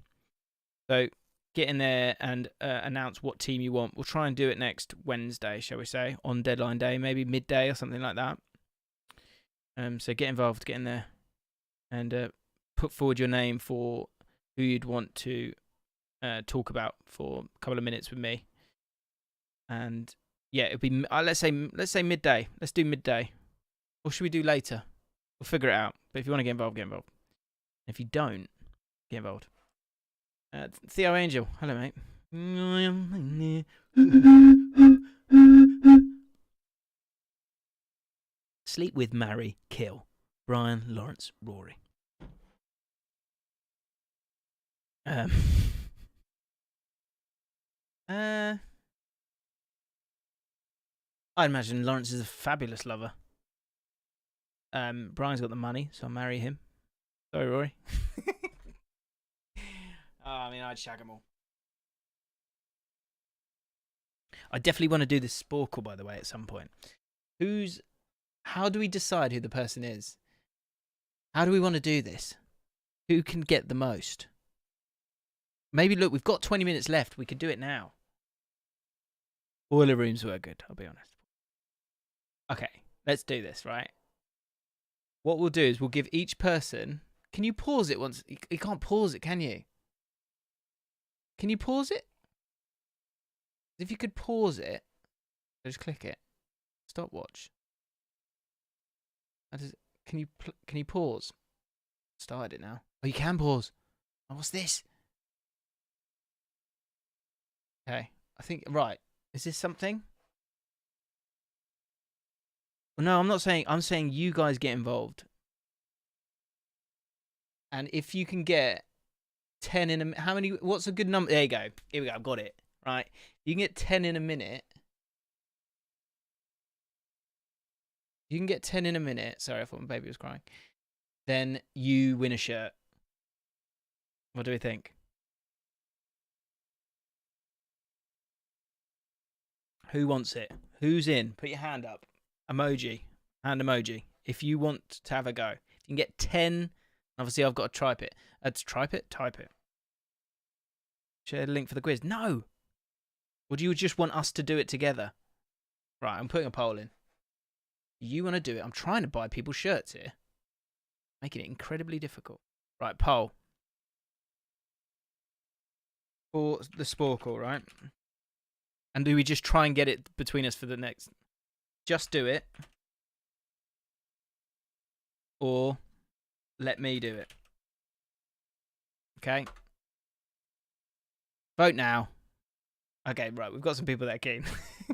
So get in there and announce what team you want. We'll try and do it next Wednesday, shall we say, on deadline day, maybe midday or something like that. So get involved, get in there, and put forward your name for who you'd want to talk about for a couple of minutes with me. And yeah, it'll be let's say midday. Let's do midday, or should we do later? We'll figure it out. But if you want to get involved, get involved. If you don't, get involved. Theo Angel, hello mate. Sleep with, marry, kill. Brian, Lawrence, Rory. I'd imagine Lawrence is a fabulous lover. Brian's got the money, so I'll marry him. Sorry, Rory. I mean, I'd shag them all. I definitely want to do this Sporkle, by the way, at some point. How do we decide who the person is? How do we want to do this? Who can get the most? Maybe, look, we've got 20 minutes left. We could do it now. Boiler rooms were good, I'll be honest. Okay, let's do this, right? What we'll do is we'll give each person... Can you pause it once? You can't pause it, can you? Can you pause it? If you could pause it, Just click it. Stopwatch. Can you pause? Started it now. Oh, you can pause. Oh, what's this? Okay, I think right. Is this something? Well, no, I'm not saying. I'm saying you guys get involved. And if you can get 10 in a... How many... What's a good number? There you go. Here we go. I've got it. Right. You can get 10 in a minute. You can get 10 in a minute. Sorry, I thought my baby was crying. Then you win a shirt. What do we think? Who wants it? Who's in? Put your hand up. Emoji. Hand emoji. If you want to have a go. If you can get 10... Obviously, I've got to type it. Type it. Share the link for the quiz. No! Or do you just want us to do it together? Right, I'm putting a poll in. You want to do it? I'm trying to buy people shirts here. Making it incredibly difficult. Right, poll. For the Sporkle, right? And do we just try and get it between us for the next... Just do it. Or let me do it. Okay. Vote now. Okay, right. We've got some people that are keen.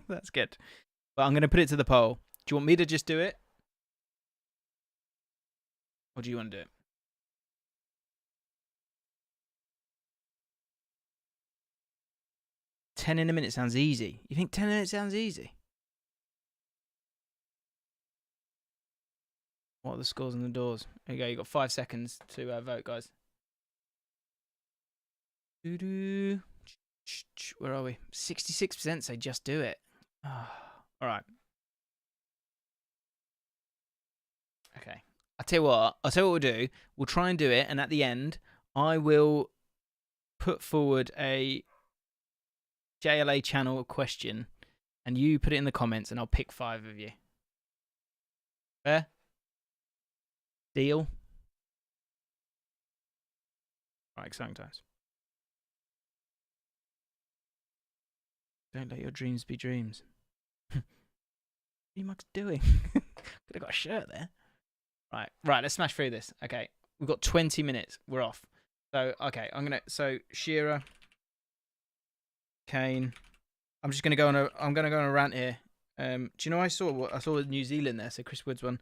That's good. But I'm going to put it to the poll. Do you want me to just do it? Or do you want to do it? $10 in a minute sounds easy. You think 10 minutes sounds easy? What are the scores on the doors? There you go. You got 5 seconds to vote, guys. Where are we? 66% say just do it. All right. Okay. I'll tell you what we'll do. We'll try and do it, and at the end, I will put forward a JLA channel question, and you put it in the comments, and I'll pick 5 of you. Fair? Deal? Right, exciting times. Don't let your dreams be dreams. What are you mugs doing? Could have got a shirt there. Right, let's smash through this. Okay, we've got 20 minutes. We're off. So, okay, so Shearer, Kane. I'm gonna go on a rant here. Do you know I saw New Zealand there, so Chris Wood's one.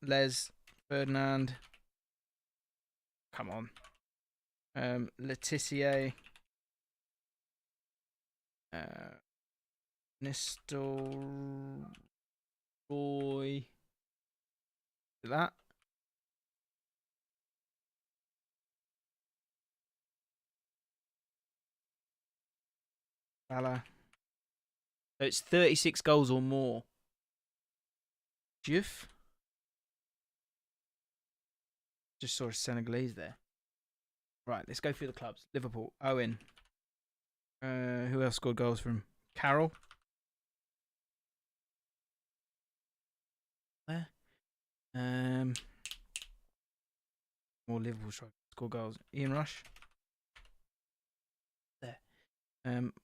Les, Ferdinand. Come on. Letitia. Nistelrooy. That. Salah. So it's 36 goals or more. Juf. Just saw a Senegalese there. Right, let's go through the clubs. Liverpool. Owen. Who else scored goals from? Carroll. There. More Liverpool score goals. Ian Rush. There.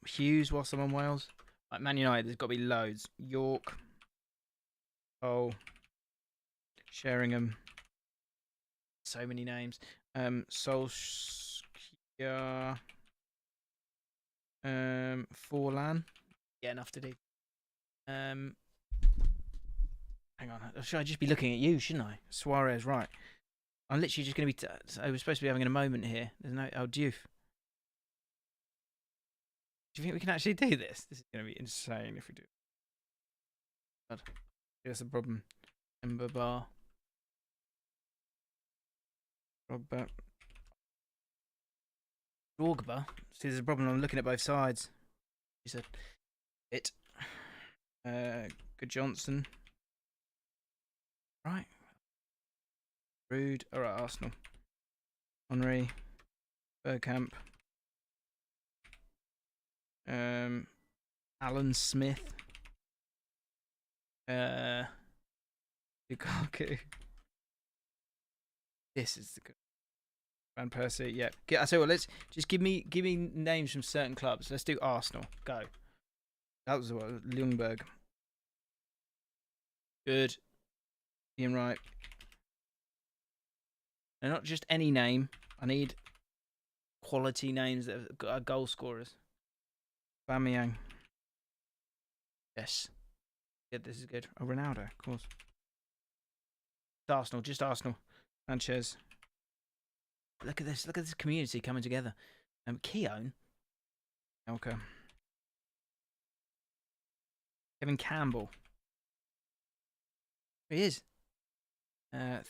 Hughes whilst I'm on Wales. Like Man United, there's got to be loads. York. Cole. Sheringham. So many names. Solskjaer. Forlan. Yeah, enough to do. Hang on. Should I just be looking at you, shouldn't I? Suarez, right. I'm literally just going to be... I was supposed to be having a moment here. There's no... Oh, Diouf. Do you think we can actually do this? This is going to be insane if we do. God. That's the problem. Ember Bar. Robert. Drogba. See, there's a problem. I'm looking at both sides. He said it. Good Johnson. Right. Rude. All right, Arsenal. Henry. Bergkamp. Alan Smith. Lukaku. This is the good. Van Persie, yeah. I tell you what, let's just give me names from certain clubs. Let's do Arsenal. Go. That was what, Ljungberg. Good. Ian Wright. And not just any name. I need quality names that are goal scorers. Aubameyang. Yes. Yeah, this is good. Oh, Ronaldo, of course. Arsenal, just Arsenal. Sanchez. Look at this. Look at this community coming together. Keown. Okay. Kevin Campbell. He is.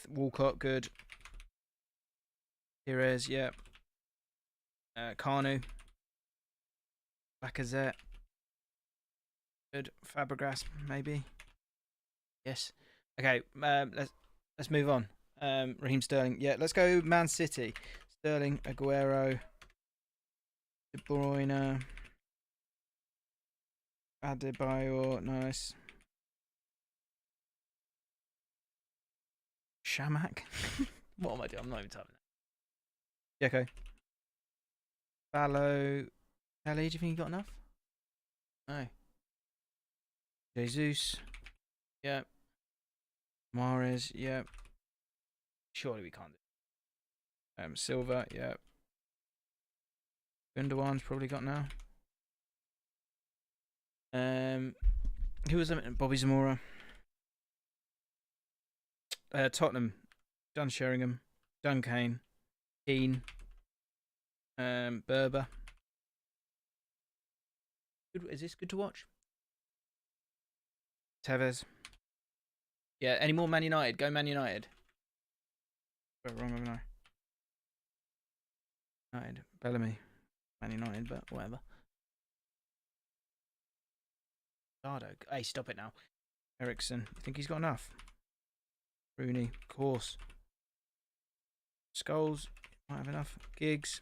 Walcott, good. Pires, yeah. Carnu. Lacazette. Good. Fabregas, maybe. Yes. Okay. Let's move on. Raheem Sterling. Yeah. Let's go. Man City. Sterling, Aguero, De Bruyne, Adebayor. Nice. Shamak. What am I doing? I'm not even typing that. Yeah. Okay. Fallow. Kelly, do you think you got enough? No. Jesus. Yep. Mahrez. Yep. Surely we can't do it. Silva. Yep. Gundogan's probably got now. Who was that? Bobby Zamora. Tottenham. Done Sheringham. Done Kane. Keane. Berber. Good, is this good to watch? Tevez. Yeah, any more Man United? Go Man United. Oh, wrong, haven't I? United. Bellamy. Man United, but whatever. Dardo. Hey, stop it now. Ericsson. You think he's got enough? Rooney. Of course. Scholes. Might have enough. Giggs.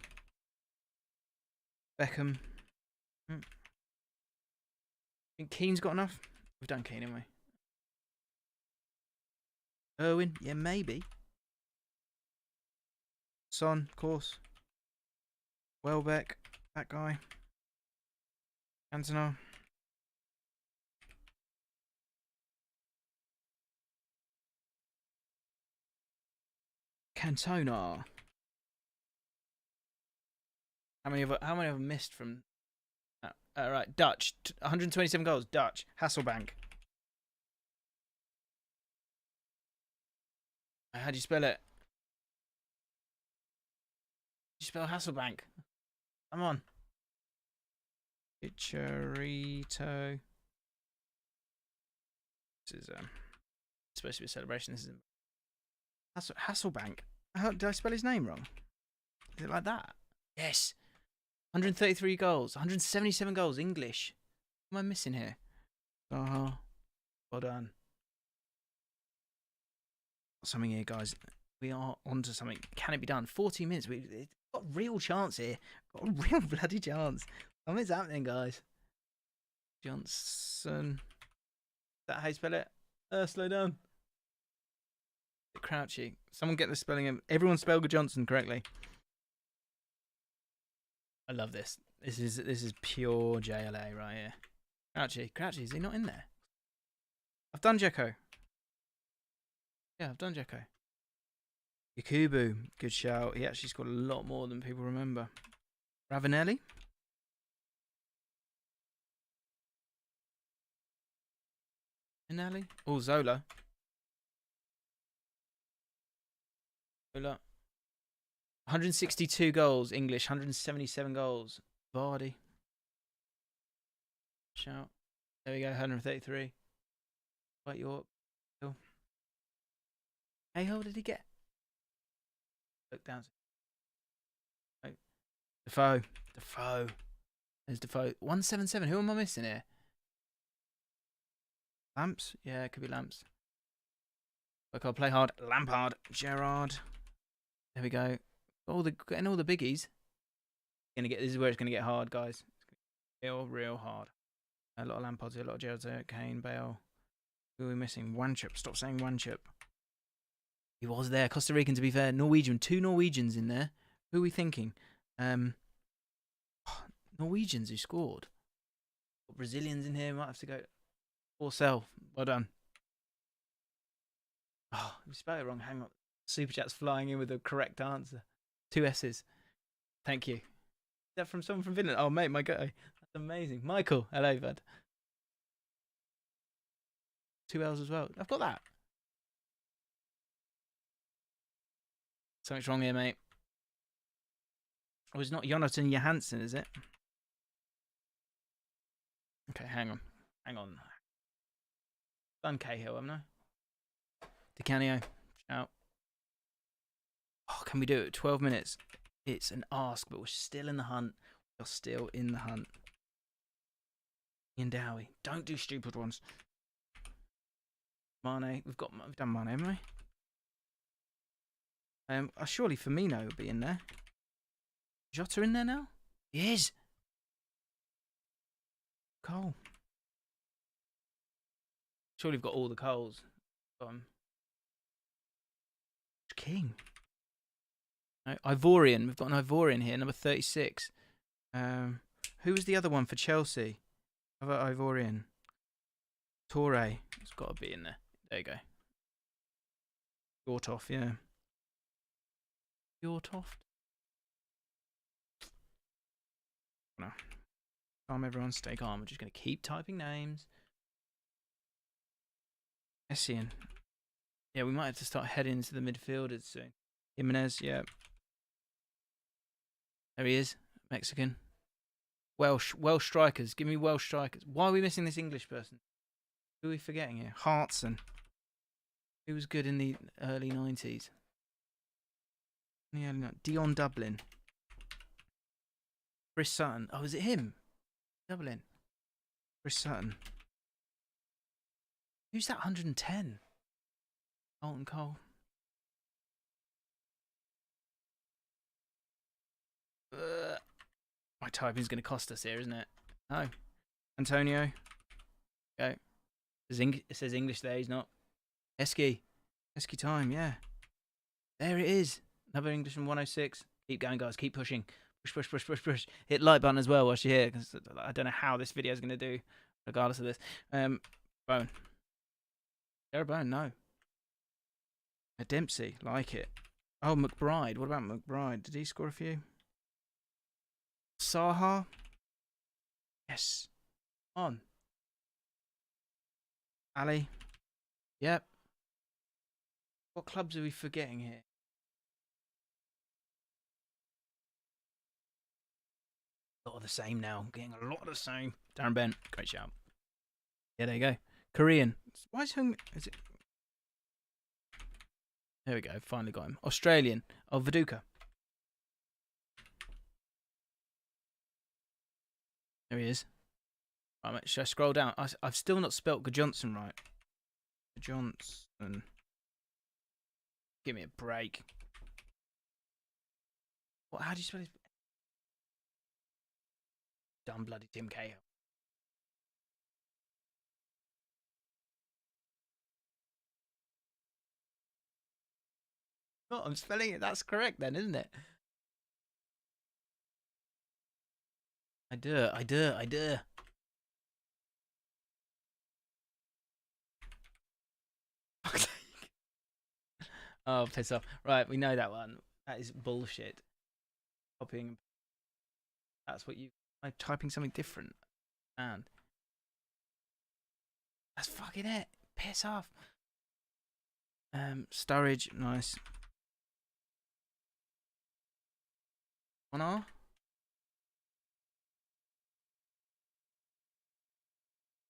Beckham. Think Keane's got enough? We've done Keane, haven't we? Irwin, yeah, maybe. Son, of course. Welbeck, that guy. Cantona. Cantona. How many have I missed from? Right, Dutch. 127 goals. Dutch. Hasselbank. How do you spell it? How do you spell Hasselbank? Come on. Chicharito. This is supposed to be a celebration. This is Hasselbank. Did I spell his name wrong? Is it like that? Yes. 133 goals. 177 goals. English. What am I missing here? Well done. Something here, guys. We are onto something. Can it be done? 40 minutes. We've got a real chance here. Got a real bloody chance. Something's happening, guys. Johnson. Is that how you spell it? Slow down. Crouchy. Someone get the spelling of. Everyone spell Johnson correctly. I love this. This is pure JLA right here. Crouchy, is he not in there? I've done Dzeko. Yeah, I've done Dzeko. Yakubu, good shout. He actually scored a lot more than people remember. Ravanelli. Ravanelli. Oh, Zola. 162 goals, English. 177 goals. Vardy. Shout. There we go, 133. White York. Hey, how did he get? Look down. Defoe. There's Defoe. 177. Who am I missing here? Lamps? Yeah, it could be Lamps. Work hard, play hard. Lampard. Gerrard. There we go. Getting all the biggies. This is where it's gonna get hard, guys. It's gonna get real hard. A lot of Lampards here, a lot of Gerrards here. Kane, Bale. Who are we missing? Wanchip. Stop saying Wanchip. He was there. Costa Rican, to be fair. Norwegian. 2 Norwegians in there. Who are we thinking? Norwegians who scored. Got Brazilians in here. Might have to go. Or sell. Well done. Oh, I spelled it wrong. Hang on. Super Chat's flying in with the correct answer. 2 S's. Thank you. Is that from someone from Finland? Oh, mate, my guy. That's amazing. Michael. Hello, bud. 2 L's as well. I've got that. Something's wrong here, mate. Oh, it's not Jonathan Johansson, is it? Okay, hang on. Hang on. Done Cahill, haven't I? DiCanio. Shout. Oh, can we do it? 12 minutes. It's an ask, but we're still in the hunt. We're still in the hunt. Ian Dowie. Don't do stupid ones. Mane. We've done Mane, haven't we? Surely Firmino will be in there. Jota in there now? He is. Cole. Surely we've got all the Coles. King. No, Ivorian. We've got an Ivorian here, number 36. Who was the other one for Chelsea? Other Ivorian. Torre. It's got to be in there. There you go. Yortoff, yeah. Yortoft. No. Calm, everyone. Stay calm. We're just going to keep typing names. Essien. Yeah, we might have to start heading into the midfielders soon. Jimenez, yeah. There he is. Mexican. Welsh strikers. Give me Welsh strikers. Why are we missing this English person? Who are we forgetting here? Hartson. Who was good in the early 90s? Dion Dublin. Chris Sutton. Oh, is it him? Dublin. Chris Sutton. Who's that 110? Alton Cole. My typing's going to cost us here, isn't it? No. Antonio. Go. It says English there, he's not. Esky. Esky time, yeah. There it is. Another English from 106. Keep going, guys. Keep pushing. Push. Hit like button as well whilst you're here, because I don't know how this video is going to do, regardless of this. Bone. Jared Bone, no. Dempsey, like it. Oh, McBride. What about McBride? Did he score a few? Saha. Yes. On. Ali. Yep. What clubs are we forgetting here? A lot of the same now. I'm getting a lot of the same. Darren Bent. Great shout. Yeah, there you go. Korean. Why is it? There we go. Finally got him. Australian. Oh, Viduka. There he is. Right, mate, should I scroll down? I've still not spelt Johnson right. Johnson. Give me a break. What? How do you spell his? Dumb bloody Tim Cahill. Oh, I'm spelling it. That's correct then, isn't it? I do. Oh, piss off. Right, we know that one. That is bullshit. Copying. That's what you... I'm typing something different. And that's fucking it. Piss off. Sturridge, nice. On R.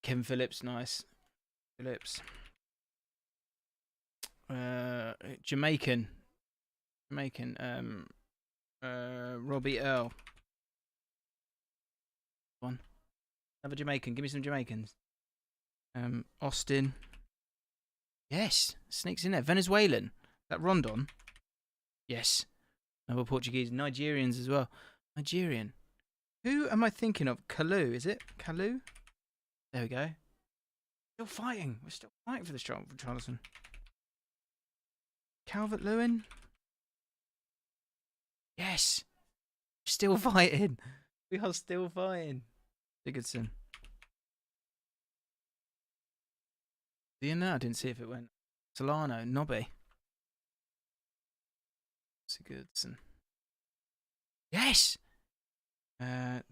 Kevin Phillips, nice. Phillips. Jamaican. Robbie Earl. One. Another Jamaican. Give me some Jamaicans. Austin. Yes. Sneaks in there. Venezuelan. That Rondon. Yes. Another Portuguese. Nigerians as well. Nigerian. Who am I thinking of? Kalu, is it? Kalu? There we go. Still fighting. We're still fighting for this job for Charlton. Calvert-Lewin. Yes. Still fighting. We are still fighting. Sigurdsson. he in there? I didn't see if it went. Solano, Nobby. Sigurdsson. Yes!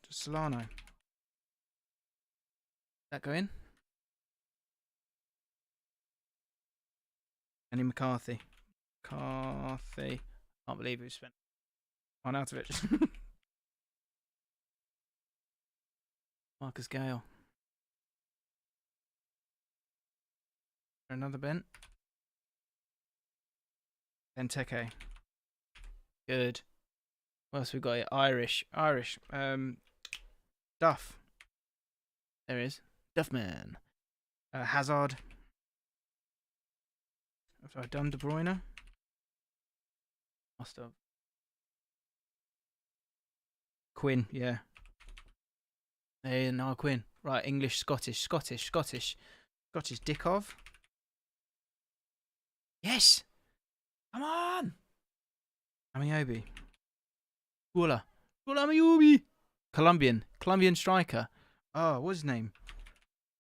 Solano. That go in? Andy McCarthy. Can't believe we spent one out of it. Marcus Gale. Another Bent. Benteke. Good. What else we got here? Irish. Duff. There he is. Duffman. Hazard. Have I done De Bruyne? Must have. Quinn, yeah. Hey, no, Quinn. Right, English, Scottish. Dickov. Yes! Come on! Amiobi. Wula Amiobi! Colombian striker. Oh, what's his name?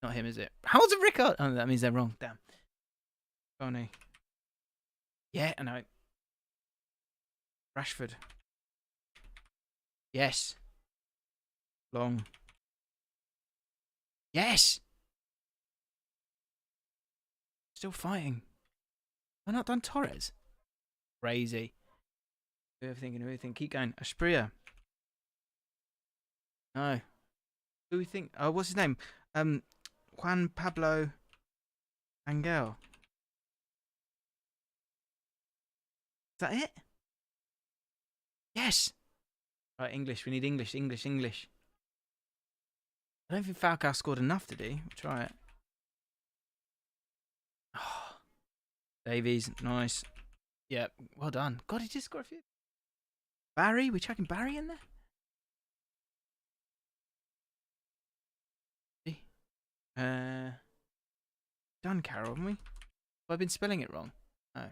Not him, is it? How's it Rickard? Oh, that means they're wrong. Damn. Boney. Yeah, I know. Rashford. Yes. Long. Yes! Still fighting. Why not done Torres? Crazy. Who are we thinking? Keep going. Aspria. No. Who we think? Oh, what's his name? Juan Pablo Angel. Is that it? Yes. Right, English. We need English. I don't think Falcao scored enough, did he? We'll try it. Oh, Davies, nice. Yeah, well done. God, he just scored a few. Barry, we chucking Barry in there? Done Carroll, haven't we? Have I been spelling it wrong? No.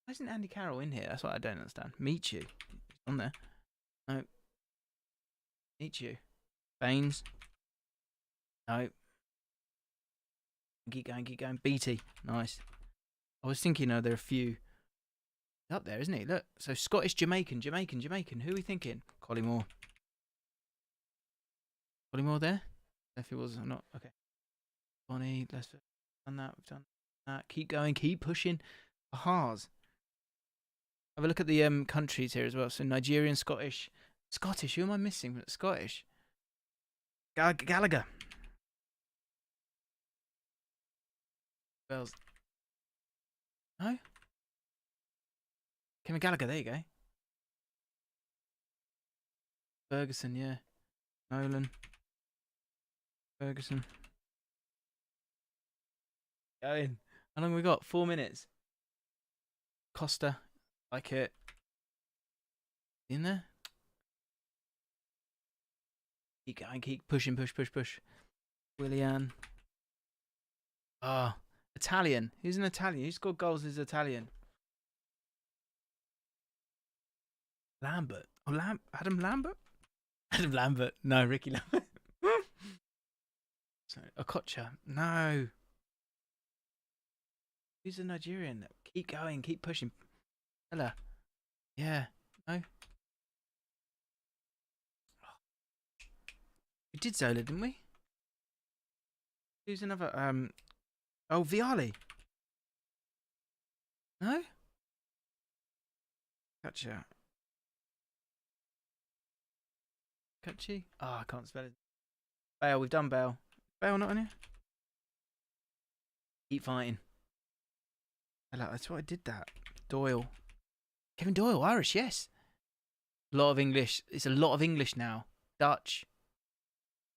Why isn't Andy Carroll in here? That's what I don't understand. Meet you. He's on there. No. Meet you. Baines. No. Keep going. BT. Nice. I was thinking, there are a few up there, isn't he? Look. So Scottish, Jamaican. Who are we thinking? Collymore. Collymore there? If it was or not. Okay. Bonnie, let's done that. We've done that. Keep going. Keep pushing. Bahars. Have a look at the countries here as well. So Nigerian, Scottish. Who am I missing? Scottish. Gallagher. Wells. No? Kevin Gallagher, there you go. Ferguson, yeah. Nolan. Ferguson. Going. How long have we got? 4 minutes. Costa. Like it. In there? Keep going, keep pushing, push. Willian. Ah, Italian. Who's an Italian? Who scored goals as Italian? Lambert. Oh, Adam Lambert? Adam Lambert. No, Ricky Lambert. Sorry. Okocha. No. Who's a Nigerian? Keep going, keep pushing. Ella. Yeah. No. We did Zola, didn't we? Who's another? Oh, Viali. No. Gotcha. Catchy. Oh, I can't spell it. Bale. We've done Bale. Bale not on here. Keep fighting. Hello, that's why I did that. Doyle. Kevin Doyle, Irish, yes. A lot of English. It's a lot of English now. Dutch.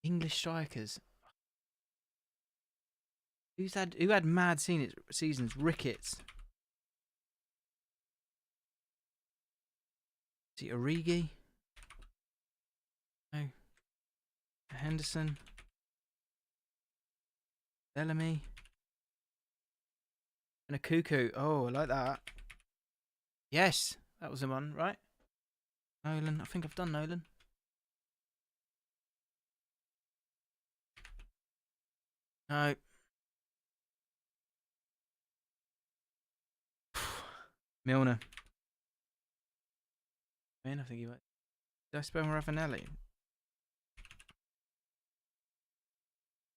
English strikers. Who had mad seasons? Ricketts. Is it Origi? No. Henderson. Bellamy. And a cuckoo. Oh, I like that. Yes, that was the one, right? Nolan. I think I've done Nolan. No. Milner. Man, I think he went. Did I spell Ravanelli?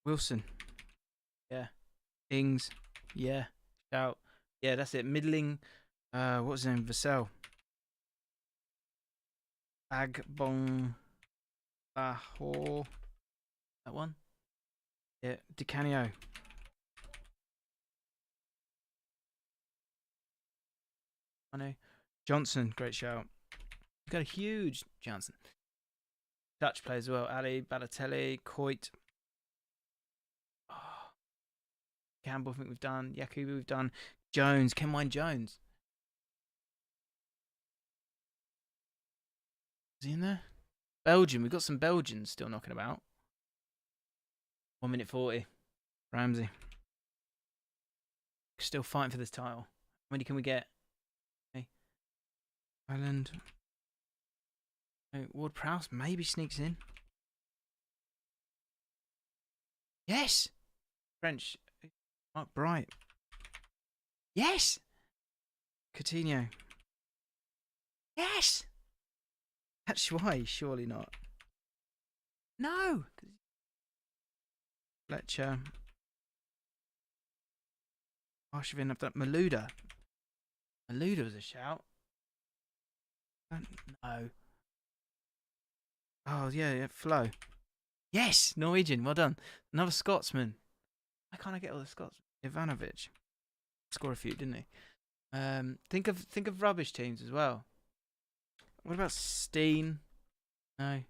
Wilson. Yeah. Ings. Yeah. Shout. Yeah, that's it. Middling. What was his name? Vassell. Agbong. Lahore. That one? Yeah. Di Canio. I know. Johnson. Great shout. You've got a huge Johnson. Dutch players as well. Ali, Balotelli, Coit. Oh. Campbell, I think we've done. Yakubu, we've done. Jones. Kenwine Jones. Is he in there? Belgium. We've got some Belgians still knocking about. 1 minute 40. Ramsey. Still fighting for this title. How many can we get? Okay. Ireland. Oh, Ward Prowse maybe sneaks in. Yes! French. Mark Bright. Yes! Coutinho. Yes! That's why, surely not. No! Fletcher. Arshavin, I've done Malouda. Malouda was a shout. No. Oh, yeah, Flo. Yes! Norwegian, well done. Another Scotsman. Why can't I get all the Scotsmen? Ivanovic. Score a few, didn't he? Think of rubbish teams as well. What about Steen? No.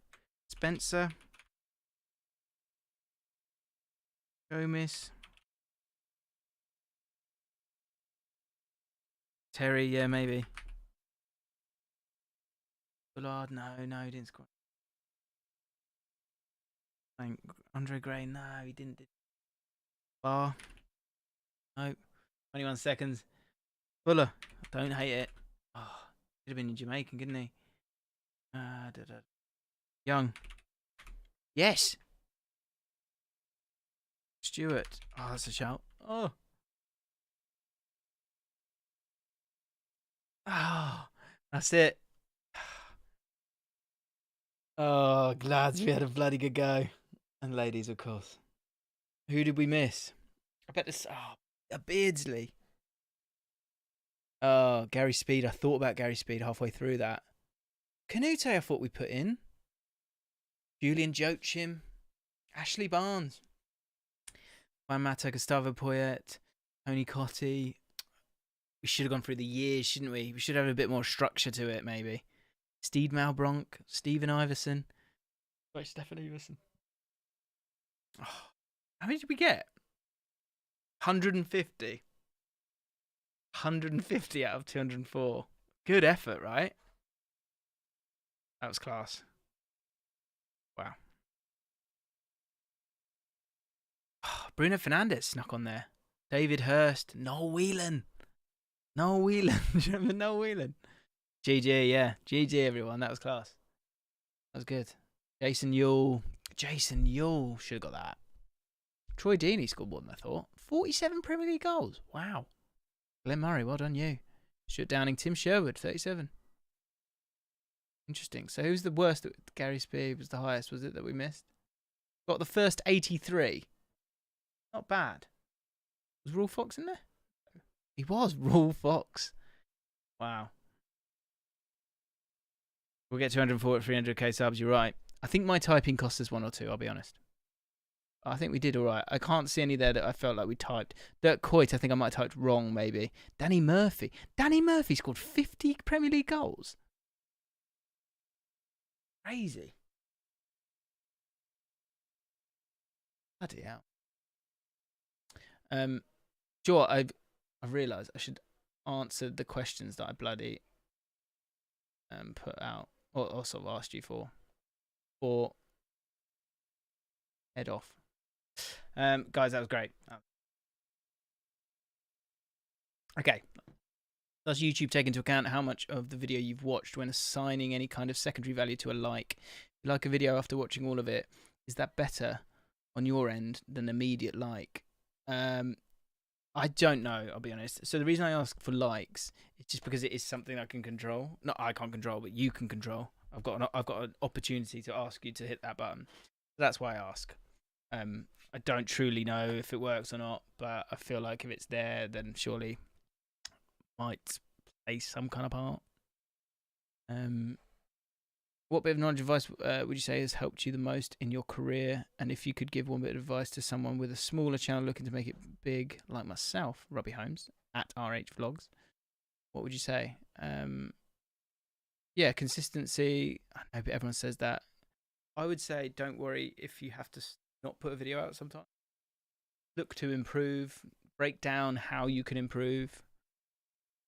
Spencer. Gomez. Terry, yeah, maybe. Bullard, no, he didn't score. Andre Gray, no, he didn't. Bar. Nope. 21 seconds. Fuller. Don't hate it. Oh, could have been in Jamaican, couldn't he? Young. Yes. Stewart. Oh, that's a shout. Oh. Oh, that's it. Oh, glad we had a bloody good go. And ladies, of course. Who did we miss? I bet this. Oh, a Beardsley. Oh, Gary Speed. I thought about Gary Speed halfway through that. Canute, I thought we put in. Julian Joachim. Ashley Barnes. JaackMaate, Gustavo Poyet. Tony Cottee. We should have gone through the years, shouldn't we? We should have a bit more structure to it, maybe. Steve Malbronk. Stephen Iverson. Wait, Stephen Iverson. Oh, how many did we get? 150. 150 out of 204. Good effort, right? That was class. Wow. Oh, Bruno Fernandes snuck on there. David Hurst. Noel Whelan. Noel Whelan. Do you remember Noel Whelan? GG, yeah. GG, everyone. That was class. That was good. Jason Yule. Jason Yule. Should have got that. Troy Deeney scored more than I thought. 47 Premier League goals. Wow. Glenn Murray, well done you. Stuart Downing, Tim Sherwood, 37. Interesting. So who's the worst? Gary Speed was the highest, was it, that we missed? Got the first 83. Not bad. Was Raw Fox in there? He was Raw Fox. Wow. We'll get 240 300k subs, you're right. I think my typing cost us 1 or 2, I'll be honest. I think we did all right. I can't see any there that I felt like we typed. Dirk Kuyt, I think I might have typed wrong, maybe. Danny Murphy. Danny Murphy scored 50 Premier League goals. Crazy. Bloody hell. Sure, I've realised I should answer the questions that I bloody put out or sort of asked you for. Or head off. Guys, that was great. Okay. Does YouTube take into account how much of the video you've watched when assigning any kind of secondary value to a like? If you like a video after watching all of it, is that better on your end than immediate like? I don't know, I'll be honest. So the reason I ask for likes is just because it is something I can control. Not I can't control, but you can control. I've got an opportunity to ask you to hit that button. That's why I ask. I don't truly know if it works or not, but I feel like if it's there, then surely might play some kind of part. What bit of knowledge advice would you say has helped you the most in your career? And if you could give one bit of advice to someone with a smaller channel looking to make it big, like myself, Robbie Holmes, at RH Vlogs, what would you say? Yeah, consistency. I know everyone says that. I would say don't worry if you have to not put a video out sometimes. Look to improve, break down how you can improve,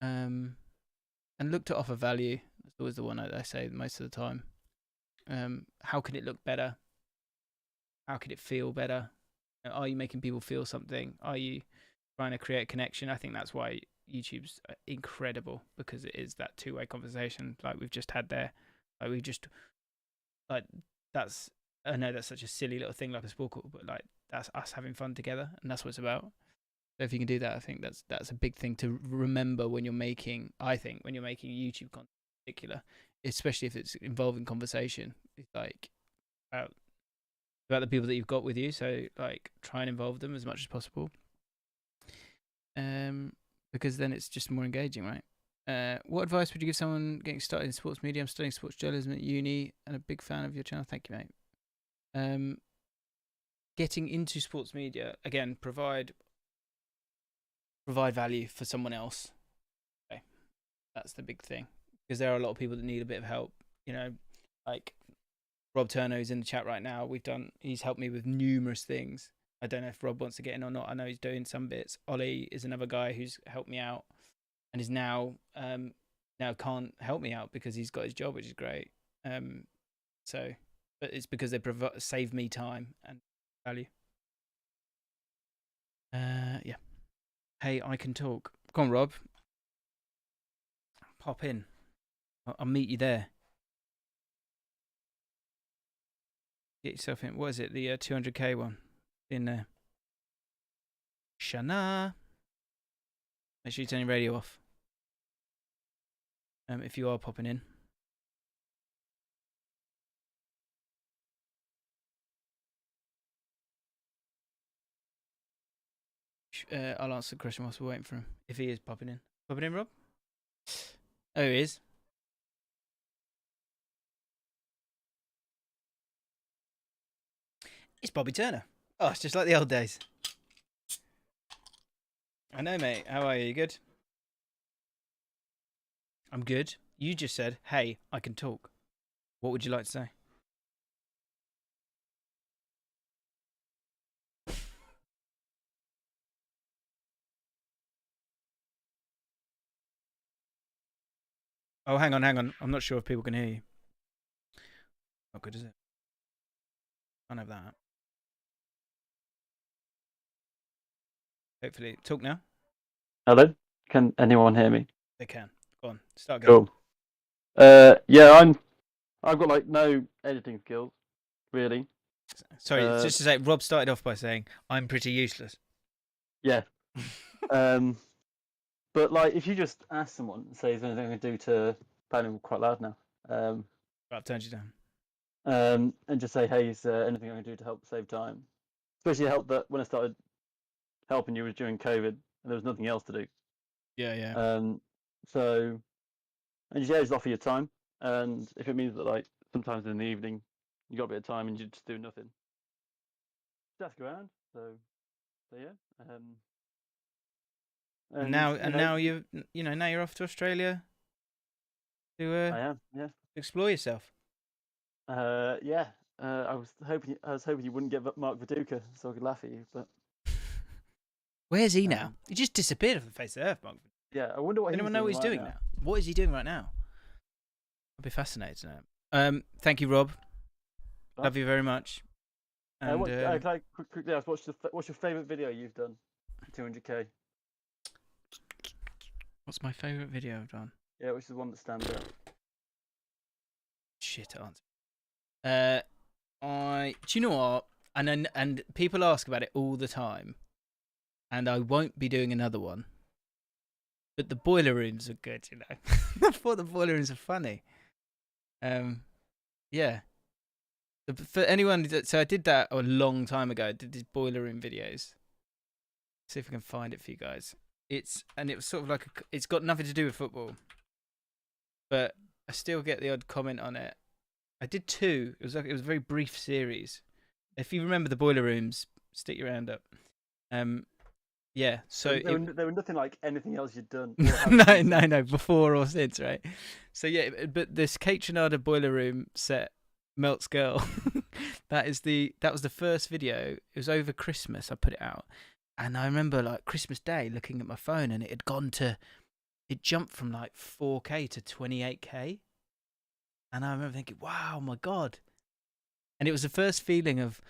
and look to offer value. That's always the one I say most of the time. How can it look better? How can it feel better? Are you making people feel something? Are you trying to create a connection? I think that's why YouTube's incredible, because it is that two-way conversation like we've just had there. That's, I know that's such a silly little thing like a sport call, but like that's us having fun together, and that's what it's about. So if you can do that, I think that's a big thing to remember when you're making. I think when you're making YouTube content in particular, especially if it's involving conversation, it's like about the people that you've got with you. So like try and involve them as much as possible, because then it's just more engaging, right? What advice would you give someone getting started in sports media? I'm studying sports journalism at uni and a big fan of your channel. Thank you, mate. Getting into sports media, again, provide value for someone else. Okay. That's the big thing, because there are a lot of people that need a bit of help. You know, like Rob Turner, who's in the chat right now. He's helped me with numerous things. I don't know if Rob wants to get in or not. I know he's doing some bits. Ollie is another guy who's helped me out and is now can't help me out because he's got his job, which is great. But it's because they save me time and value. Yeah. Hey, I can talk. Come on, Rob. Pop in. I'll meet you there. Get yourself in. What is it? The 200k one in there. Shana. Make sure you turn your radio off. If you are popping in. I'll answer the question whilst we're waiting for him. If he is popping in. Popping in, Rob? Oh, he is. It's Bobby Turner. Oh, it's just like the old days. I know, mate. How are you? You good? I'm good. You just said, hey, I can talk. What would you like to say? Oh, hang on. I'm not sure if people can hear you. Not good, is it? Can't have that. Hopefully. Talk now. Hello? Can anyone hear me? They can. Go on. Start going. Cool. Yeah, I've got like no editing skills, really. Sorry, just to say, Rob started off by saying, I'm pretty useless. Yeah. But like, if you just ask someone, say, is there anything I can do to, apparently we're quite loud now. I've turned you down. And just say, hey, is there anything I can do to help save time? Especially help that when I started helping you was during COVID and there was nothing else to do. Yeah. So, and just offer your time. And if it means that like sometimes in the evening you got a bit of time and you just do nothing, just ask around. So yeah. Now you're off to Australia to I am, yeah. explore yourself. Yeah. I was hoping you wouldn't get Mark Viduka so I could laugh at you, but where's he now? He just disappeared off the face of the earth, Mark. Yeah, I wonder what anyone know what he's doing now. What is he doing right now? I'd be fascinated to know. Thank you, Rob. Love you very much. And, can I quickly ask, what's your favourite video you've done? 200k. What's my favourite video I've done? Yeah, which is the one that stands out? Shit answer. Do you know what? And people ask about it all the time, and I won't be doing another one. But the boiler rooms are good, you know. I thought the boiler rooms are funny. Yeah. For anyone, so I did that a long time ago. I did these boiler room videos. See if I can find it for you guys. It was sort of like it's got nothing to do with football, but I still get the odd comment on it. I did 2. It was a very brief series. If you remember the boiler rooms, stick your hand up. Yeah. So they were nothing like anything else you'd done. no, before or since, right? So yeah, but this Kate Trinada boiler room set, Melts Girl. that was the first video. It was over Christmas. I put it out, and I remember like Christmas Day looking at my phone, and it jumped from like 4K to 28K, and I remember thinking, wow, my God. And it was the first feeling of,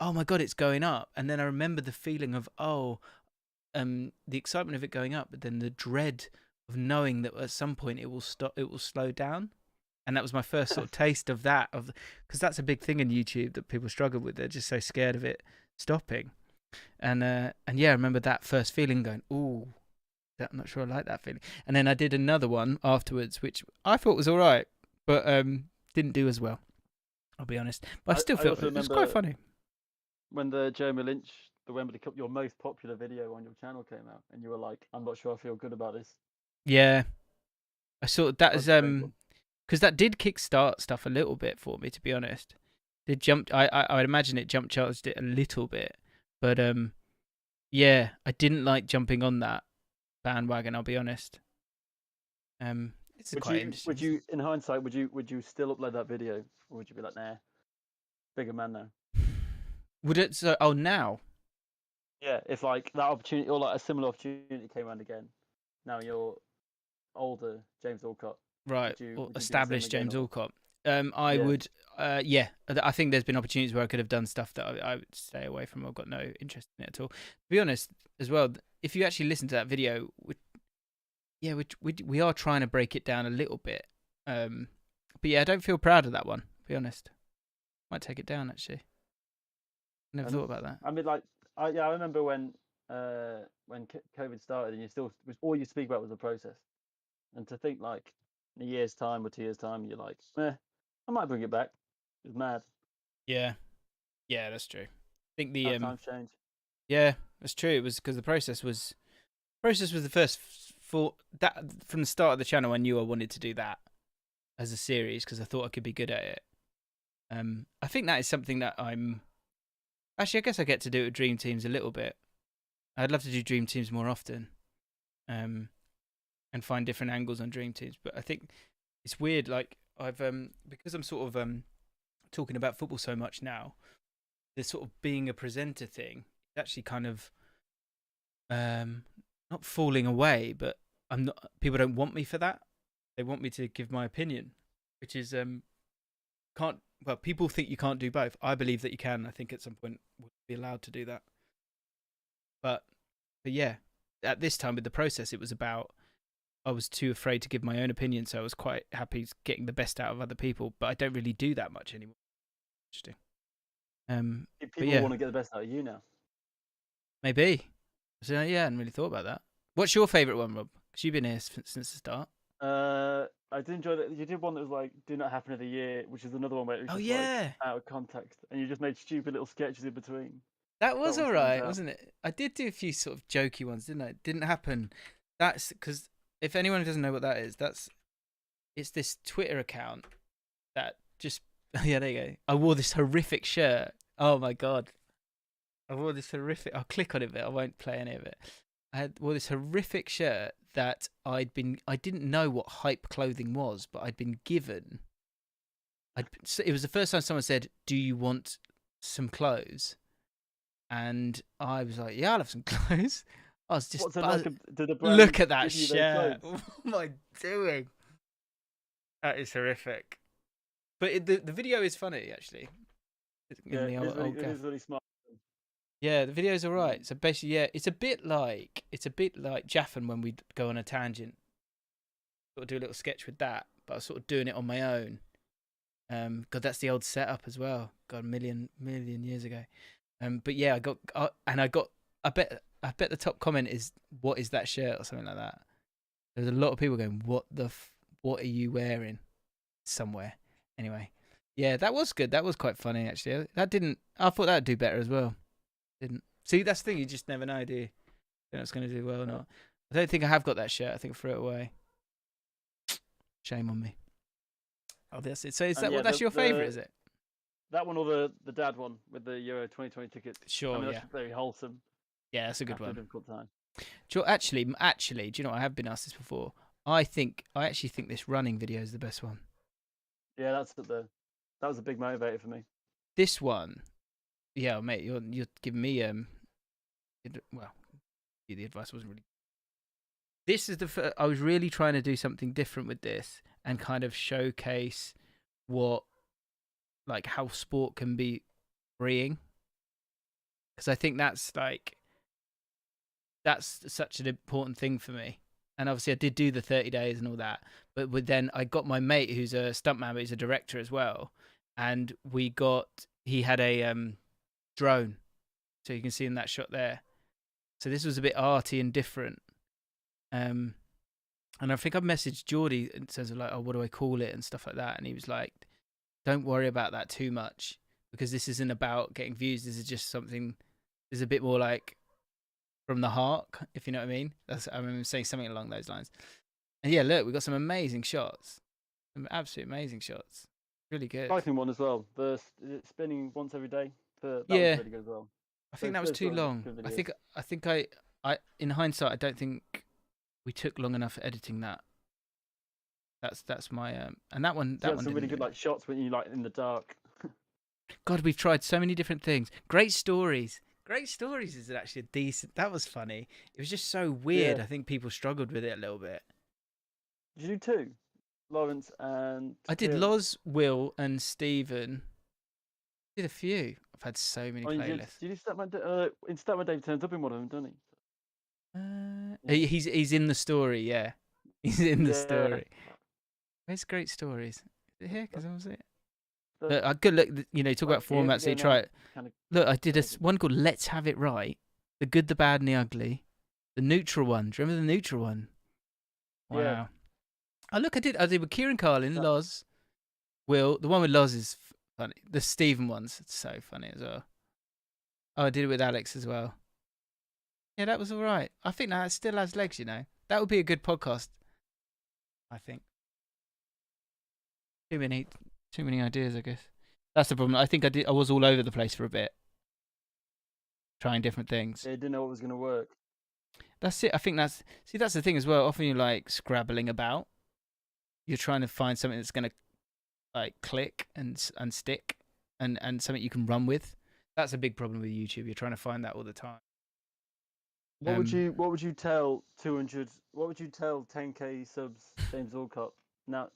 oh my God, it's going up. And then I remember the feeling of, the excitement of it going up, but then the dread of knowing that at some point it will stop, it will slow down. And that was my first sort of taste of that, because that's a big thing in YouTube that people struggle with. They're just so scared of it stopping. And yeah, I remember that first feeling going, ooh, I'm not sure I like that feeling. And then I did another one afterwards, which I thought was all right, but didn't do as well. I'll be honest. But I still feel it was quite funny. When the Jeremy Lynch, the Wembley Cup, your most popular video on your channel came out, and you were like, I'm not sure I feel good about this. Yeah. I saw that as because that did kickstart stuff a little bit for me, to be honest. It jumped. I would imagine it jump charged it a little bit, but yeah, I didn't like jumping on that bandwagon. I'll be honest. It's quite interesting. Would you, in hindsight, would you still upload that video, or would you be like, nah, bigger man now? Would it? So, oh, now. Yeah, if like that opportunity or like a similar opportunity came around again, now you're older, James Allcott. Right, or established James Allcott. I would, yeah. I think there's been opportunities where I could have done stuff that I would stay away from. I've got no interest in it at all. To be honest, as well, if you actually listen to that video, we are trying to break it down a little bit. But yeah, I don't feel proud of that one. To be honest, might take it down actually. Never thought about that. I mean, like, I remember when COVID started, and all you speak about was the process, and to think like in a year's time or 2 years' time, you're like, I might bring it back. It's mad. Yeah, that's true. I think the times change. Yeah, that's true. It was because the process was the first for that from the start of the channel. I knew I wanted to do that as a series because I thought I could be good at it. I think that is something that I'm. Actually, I guess I get to do it with Dream Teams a little bit. I'd love to do Dream Teams more often, and find different angles on Dream Teams. But I think it's weird. Like I've because I'm sort of talking about football so much now. This sort of being a presenter thing is actually kind of not falling away, but I'm not. People don't want me for that. They want me to give my opinion, which is can't. Well, people think you can't do both. I believe that you can. I think at some point we'll be allowed to do that. But yeah, at this time with the process, it was about I was too afraid to give my own opinion, so I was quite happy getting the best out of other people. But I don't really do that much anymore. Interesting. People want to get the best out of you now. Maybe. So yeah, I hadn't really thought about that. What's your favourite one, Rob? Because you've been here since the start. I did enjoy that. You did one that was like "Do Not Happen of the Year," which is another one where it was just like out of context, and you just made stupid little sketches in between. That was all right, wasn't it? I did do a few sort of jokey ones, didn't I? It didn't happen. That's because if anyone doesn't know what that is, it's this Twitter account that just yeah, there you go. I wore this horrific shirt. Oh my God, I wore this horrific. I'll click on it, but I won't play any of it. I wore this horrific shirt that I didn't know what hype clothing was, but I'd been given. It was the first time someone said, "Do you want some clothes?" And I was like, "Yeah, I'll have some clothes." I was just look at that shirt. What am I doing? That is horrific. But the video is funny actually. Yeah, it is really smart. Yeah, the video's alright. So basically, yeah, it's a bit like Jaffin when we go on a tangent. Sort of do a little sketch with that, but I was sort of doing it on my own. God, that's the old setup as well. God, a million years ago. But yeah, I bet I bet the top comment is, "What is that shirt?" or something like that. There's a lot of people going, what are you wearing?" somewhere. Anyway, yeah, that was good. That was quite funny actually. I thought that'd do better as well. Didn't. See, that's the thing. You just never know, do you? Don't know it's going to do well or not. I don't think I have got that shirt. I think I threw it away. Shame on me. Oh, that's it. So is that that's your favourite? Is it? That one or the dad one with the Euro 2020 tickets? Sure. I mean, yeah. That's very wholesome. Yeah, that's a good After one. a difficult time. Actually, do you know what? I have been asked this before. I actually think this running video is the best one. Yeah, that was a big motivator for me. This one, yeah, mate, you're giving me the advice wasn't really. This is I was really trying to do something different with this and kind of showcase how sport can be freeing, because I think that's such an important thing for me. And obviously I did do the 30 days and all that, but then I got my mate who's a stuntman, but he's a director as well, and he had a drone, so you can see in that shot there. So this was a bit arty and different. And I think I messaged Geordie in terms of what do I call it and stuff like that, and he was like, "Don't worry about that too much, because this isn't about getting views. This is just something. There's a bit more from the heart, if you know what I mean." I remember saying something along those lines. And yeah, look, we got some amazing shots, some absolutely amazing shots. Really good. Cycling one as well. The spinning once every day. That yeah, was really good as well. I think that was too long. I think I in hindsight, I don't think we took long enough for editing that. That's my and that one. That one some really good shots when you in the dark. God, we've tried so many different things. Great stories. Great stories is actually a decent. That was funny. It was just so weird. Yeah. I think people struggled with it a little bit. Did you do two? Lawrence and I did Loz, Will, and Stephen. I did a few. I've had so many playlists. Did you Statman Dave turns up in one of them, doesn't he? He's in the story. Yeah, he's in the story. Where's great stories? Is it here? Because I was it. Look, good look. Talk about formats. So you try it. Look, I did one called "Let's Have It Right." The good, the bad, and the ugly. The neutral one. Do you remember the neutral one? Wow. Yeah. Oh, look, I did with Kieran Carlin, Loz, Will. The one with Loz is funny. The Stephen one's so funny as well. Oh, I did it with Alex as well. Yeah, that was all right. I think that still has legs, That would be a good podcast, I think. Too many ideas, I guess. That's the problem. I think I was all over the place for a bit, trying different things. Yeah, didn't know what was going to work. That's it. I think that's the thing as well. Often you're scrabbling about. You're trying to find something that's going to click and stick and something you can run with. That's a big problem with YouTube. You're trying to find that all the time. What would you tell 200? What would you tell 10k subs James Allcott now?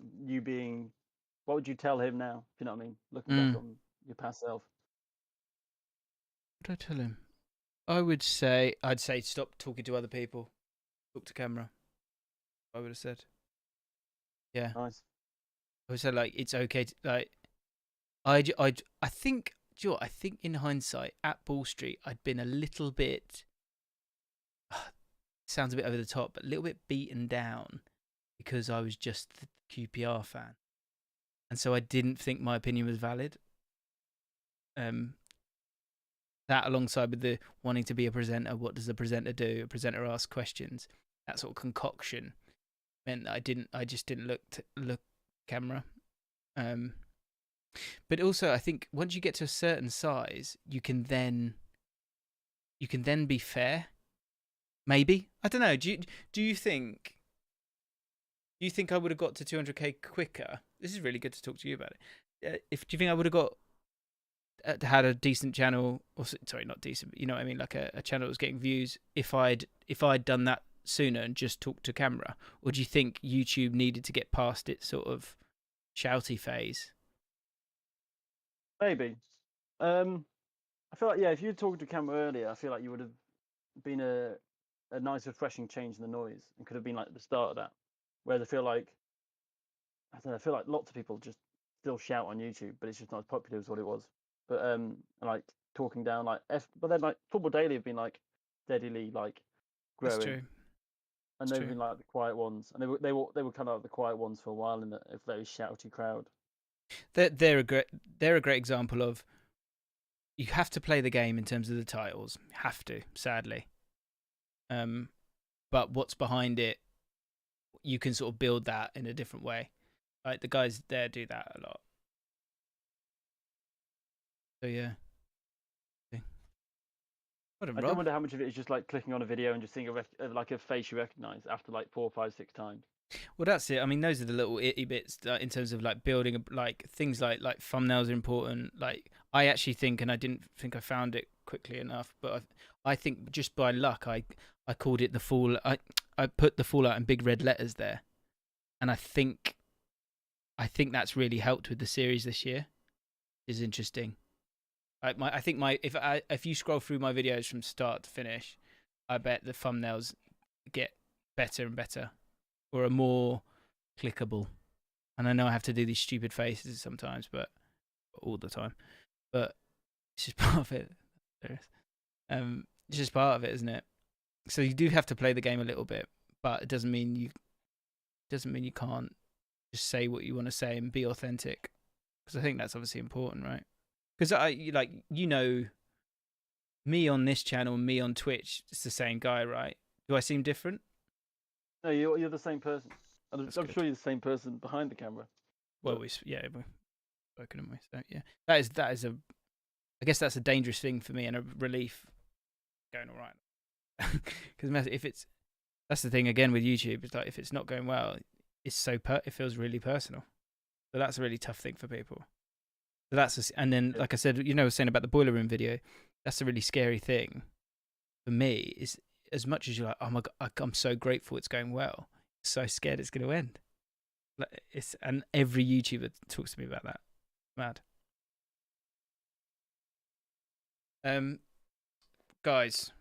What would you tell him now? If you know what I mean? Looking back on your past self. What would I tell him? I'd say stop talking to other people. Talk to camera. I would have said. Yeah. Nice. I would say it's okay to I think in hindsight at Ball Street I'd been a little bit sounds a bit over the top, but a little bit beaten down because I was just the QPR fan. And so I didn't think my opinion was valid. That alongside with the wanting to be a presenter, what does the presenter do? A presenter asks questions. That sort of concoction meant that I just didn't look camera. But also I think once you get to a certain size, you can then be fair. Maybe. I don't know. Do you think I would have got to 200k quicker? This is really good to talk to you about it. Do you think I would have got had a decent channel, or sorry, not decent, but you know what I mean, a channel that was getting views if I'd done that sooner and just talked to camera? Or do you think YouTube needed to get past its sort of shouty phase? Maybe. I feel like if you talked to camera earlier, I feel like you would have been a nice refreshing change in the noise and could have been at the start of that. Whereas I feel like lots of people just still shout on YouTube, but it's just not as popular as what it was. But talking down but then Football Daily have been steadily like That's growing, true. and That's they've true. been like the quiet ones, and they were kind of like the quiet ones for a while in a very shouty crowd. They're a great example of you have to play the game in terms of the titles. You have to, sadly. But what's behind it, you can sort of build that in a different way. Like the guys there do that a lot. So yeah. What a I do Rob. wonder how much of it is just like clicking on a video and just seeing like a face you recognise after like 4, 5, 6 times. Well, that's it. I mean, those are the little itty bits in terms of like building, like things like thumbnails are important. Like I actually think, and I didn't think I found it quickly enough, but I think just by luck, I called it the fall. I put the Fallout in big red letters there, and I think that's really helped with the series this year. Is interesting. I think if you scroll through my videos from start to finish, I bet the thumbnails get better and better, or are more clickable. And I know I have to do these stupid faces sometimes, but all the time. But it's just part of it. It's just part of it, isn't it? So you do have to play the game a little bit, but it doesn't mean you can't just say what you want to say and be authentic. Because I think that's obviously important, right? Because me on this channel and me on Twitch, it's the same guy, right? Do I seem different? No, you're the same person. I'm That's sure good. you're the same person behind the camera. Well, we've spoken, haven't we? So yeah, that is I guess that's a dangerous thing for me and a relief. Going all right, because that's the thing again with YouTube. It's like if it's not going well, it feels really personal. So that's a really tough thing for people. So and then like I said, I was saying about the boiler room video. That's a really scary thing for me. Is as much as you're like, oh my god, I'm so grateful it's going well. So scared it's going to end. And every YouTuber talks to me about that. Mad. Guys,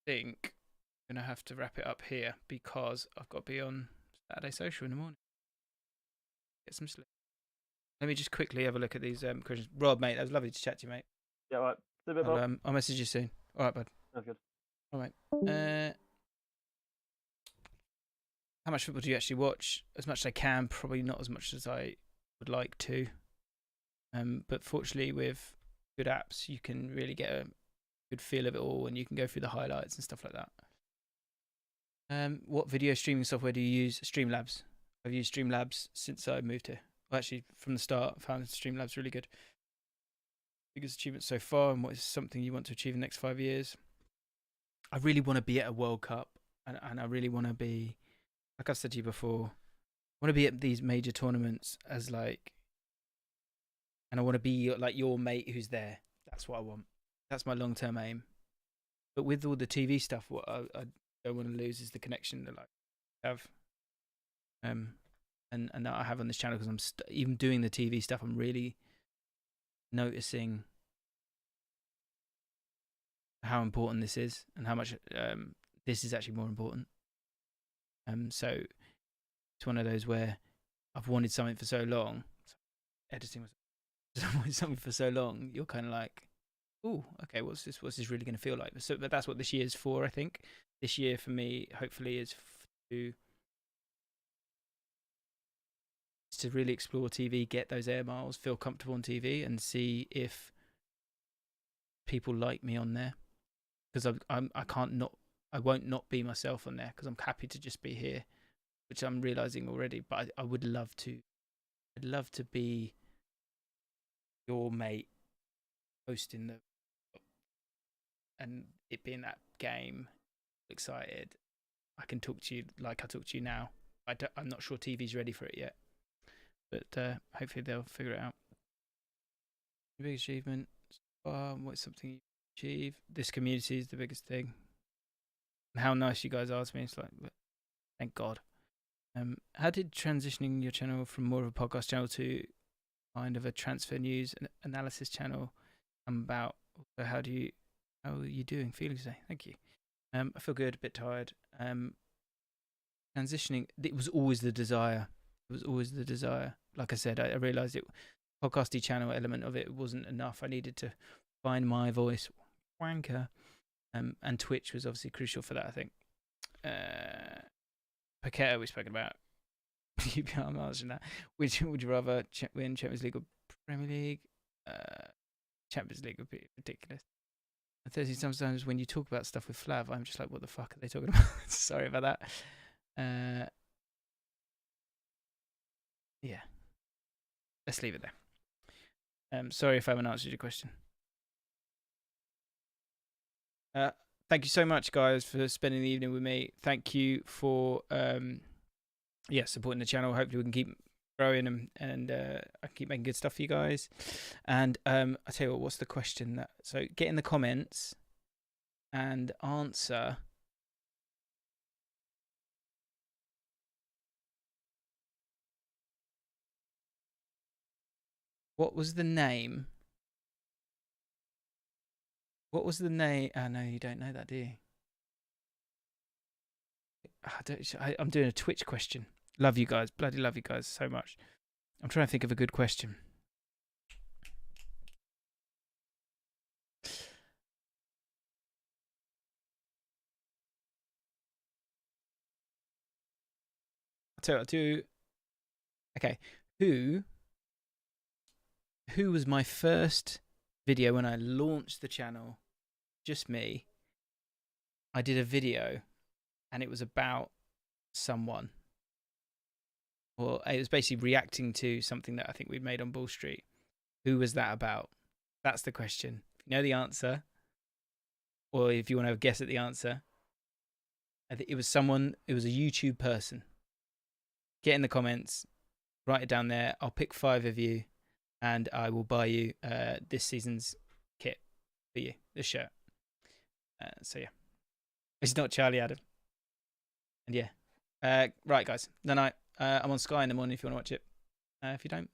I think I'm gonna have to wrap it up here because I've got to be on Saturday Social in the morning. Get some sleep. Let me just quickly have a look at these questions. Rob, mate, that was lovely to chat to you, mate. Yeah, right. See you a bit, Bob. I'll message you soon. All right, bud. That's good. All right. How much football do you actually watch? As much as I can, probably not as much as I would like to. But fortunately, with good apps, you can really get a good feel of it all, and you can go through the highlights and stuff like that. What video streaming software do you use? Streamlabs. I've used Streamlabs since I moved here. Well, actually, from the start, I found Streamlabs really good. Biggest achievement so far, and what is something you want to achieve in the next 5 years? I really want to be at a World Cup, and I really want to be, like I've said to you before, I want to be at these major tournaments and I want to be like your mate who's there. That's what I want. That's my long-term aim. But with all the TV stuff, what I don't want to lose is the connection that I have, and that I have on this channel, because I'm even doing the TV stuff. I'm really noticing how important this is, and how much this is actually more important. So it's one of those where I've wanted something for so long. Editing was I've wanted something for so long. You're kind of like, oh, okay, what's this really going to feel like? But that's what this year's for. I think this year for me, hopefully, is to really explore TV, get those air miles, feel comfortable on TV, and see if people like me on there. Because I won't not be myself on there, because I'm happy to just be here, which I'm realizing already. But I would love to. I'd love to be your mate, hosting and it being that game. Excited. I can talk to you like I talk to you now. I'm not sure TV's ready for it yet, but hopefully they'll figure it out. Big achievement. What's something you achieve? This community is the biggest thing. And how nice you guys are to me. It's like, thank God. How did transitioning your channel from more of a podcast channel to kind of a transfer news and analysis channel come about? How are you doing? Feeling today? Thank you. I feel good, a bit tired. Transitioning, it was always the desire. Like I said, I realised it. Podcasty channel element of it wasn't enough. I needed to find my voice. Wanker. And Twitch was obviously crucial for that, I think. Paquetta we've spoken about. I'm asking that. Which would you rather win Champions League or Premier League? Champions League would be ridiculous. And Thursday, sometimes when you talk about stuff with Flav, I'm just like, what the fuck are they talking about? Sorry about that. Yeah. Let's leave it there. Sorry if I haven't answered your question. Thank you so much, guys, for spending the evening with me. Thank you for supporting the channel. Hopefully we can keep growing and I can keep making good stuff for you guys. And I tell you what, what's the question? So get in the comments and answer. What was the name? What was the name? Oh, no, you don't know that, do you? I'm doing a Twitch question. Love you guys. Bloody love you guys so much. I'm trying to think of a good question. I'll tell you what, okay. Who was my first video when I launched the channel? Just me. I did a video and it was about someone. Or it was basically reacting to something that I think we'd made on Bull Street. Who was that about? That's the question. If you know the answer, or if you want to have a guess at the answer, I think it was someone, it was a YouTube person. Get in the comments, write it down there. I'll pick 5 of you and I will buy you this season's kit for you, this shirt. So yeah, it's not Charlie Adam. And yeah, right guys, then I'm on Sky in the morning if you want to watch it. If you don't,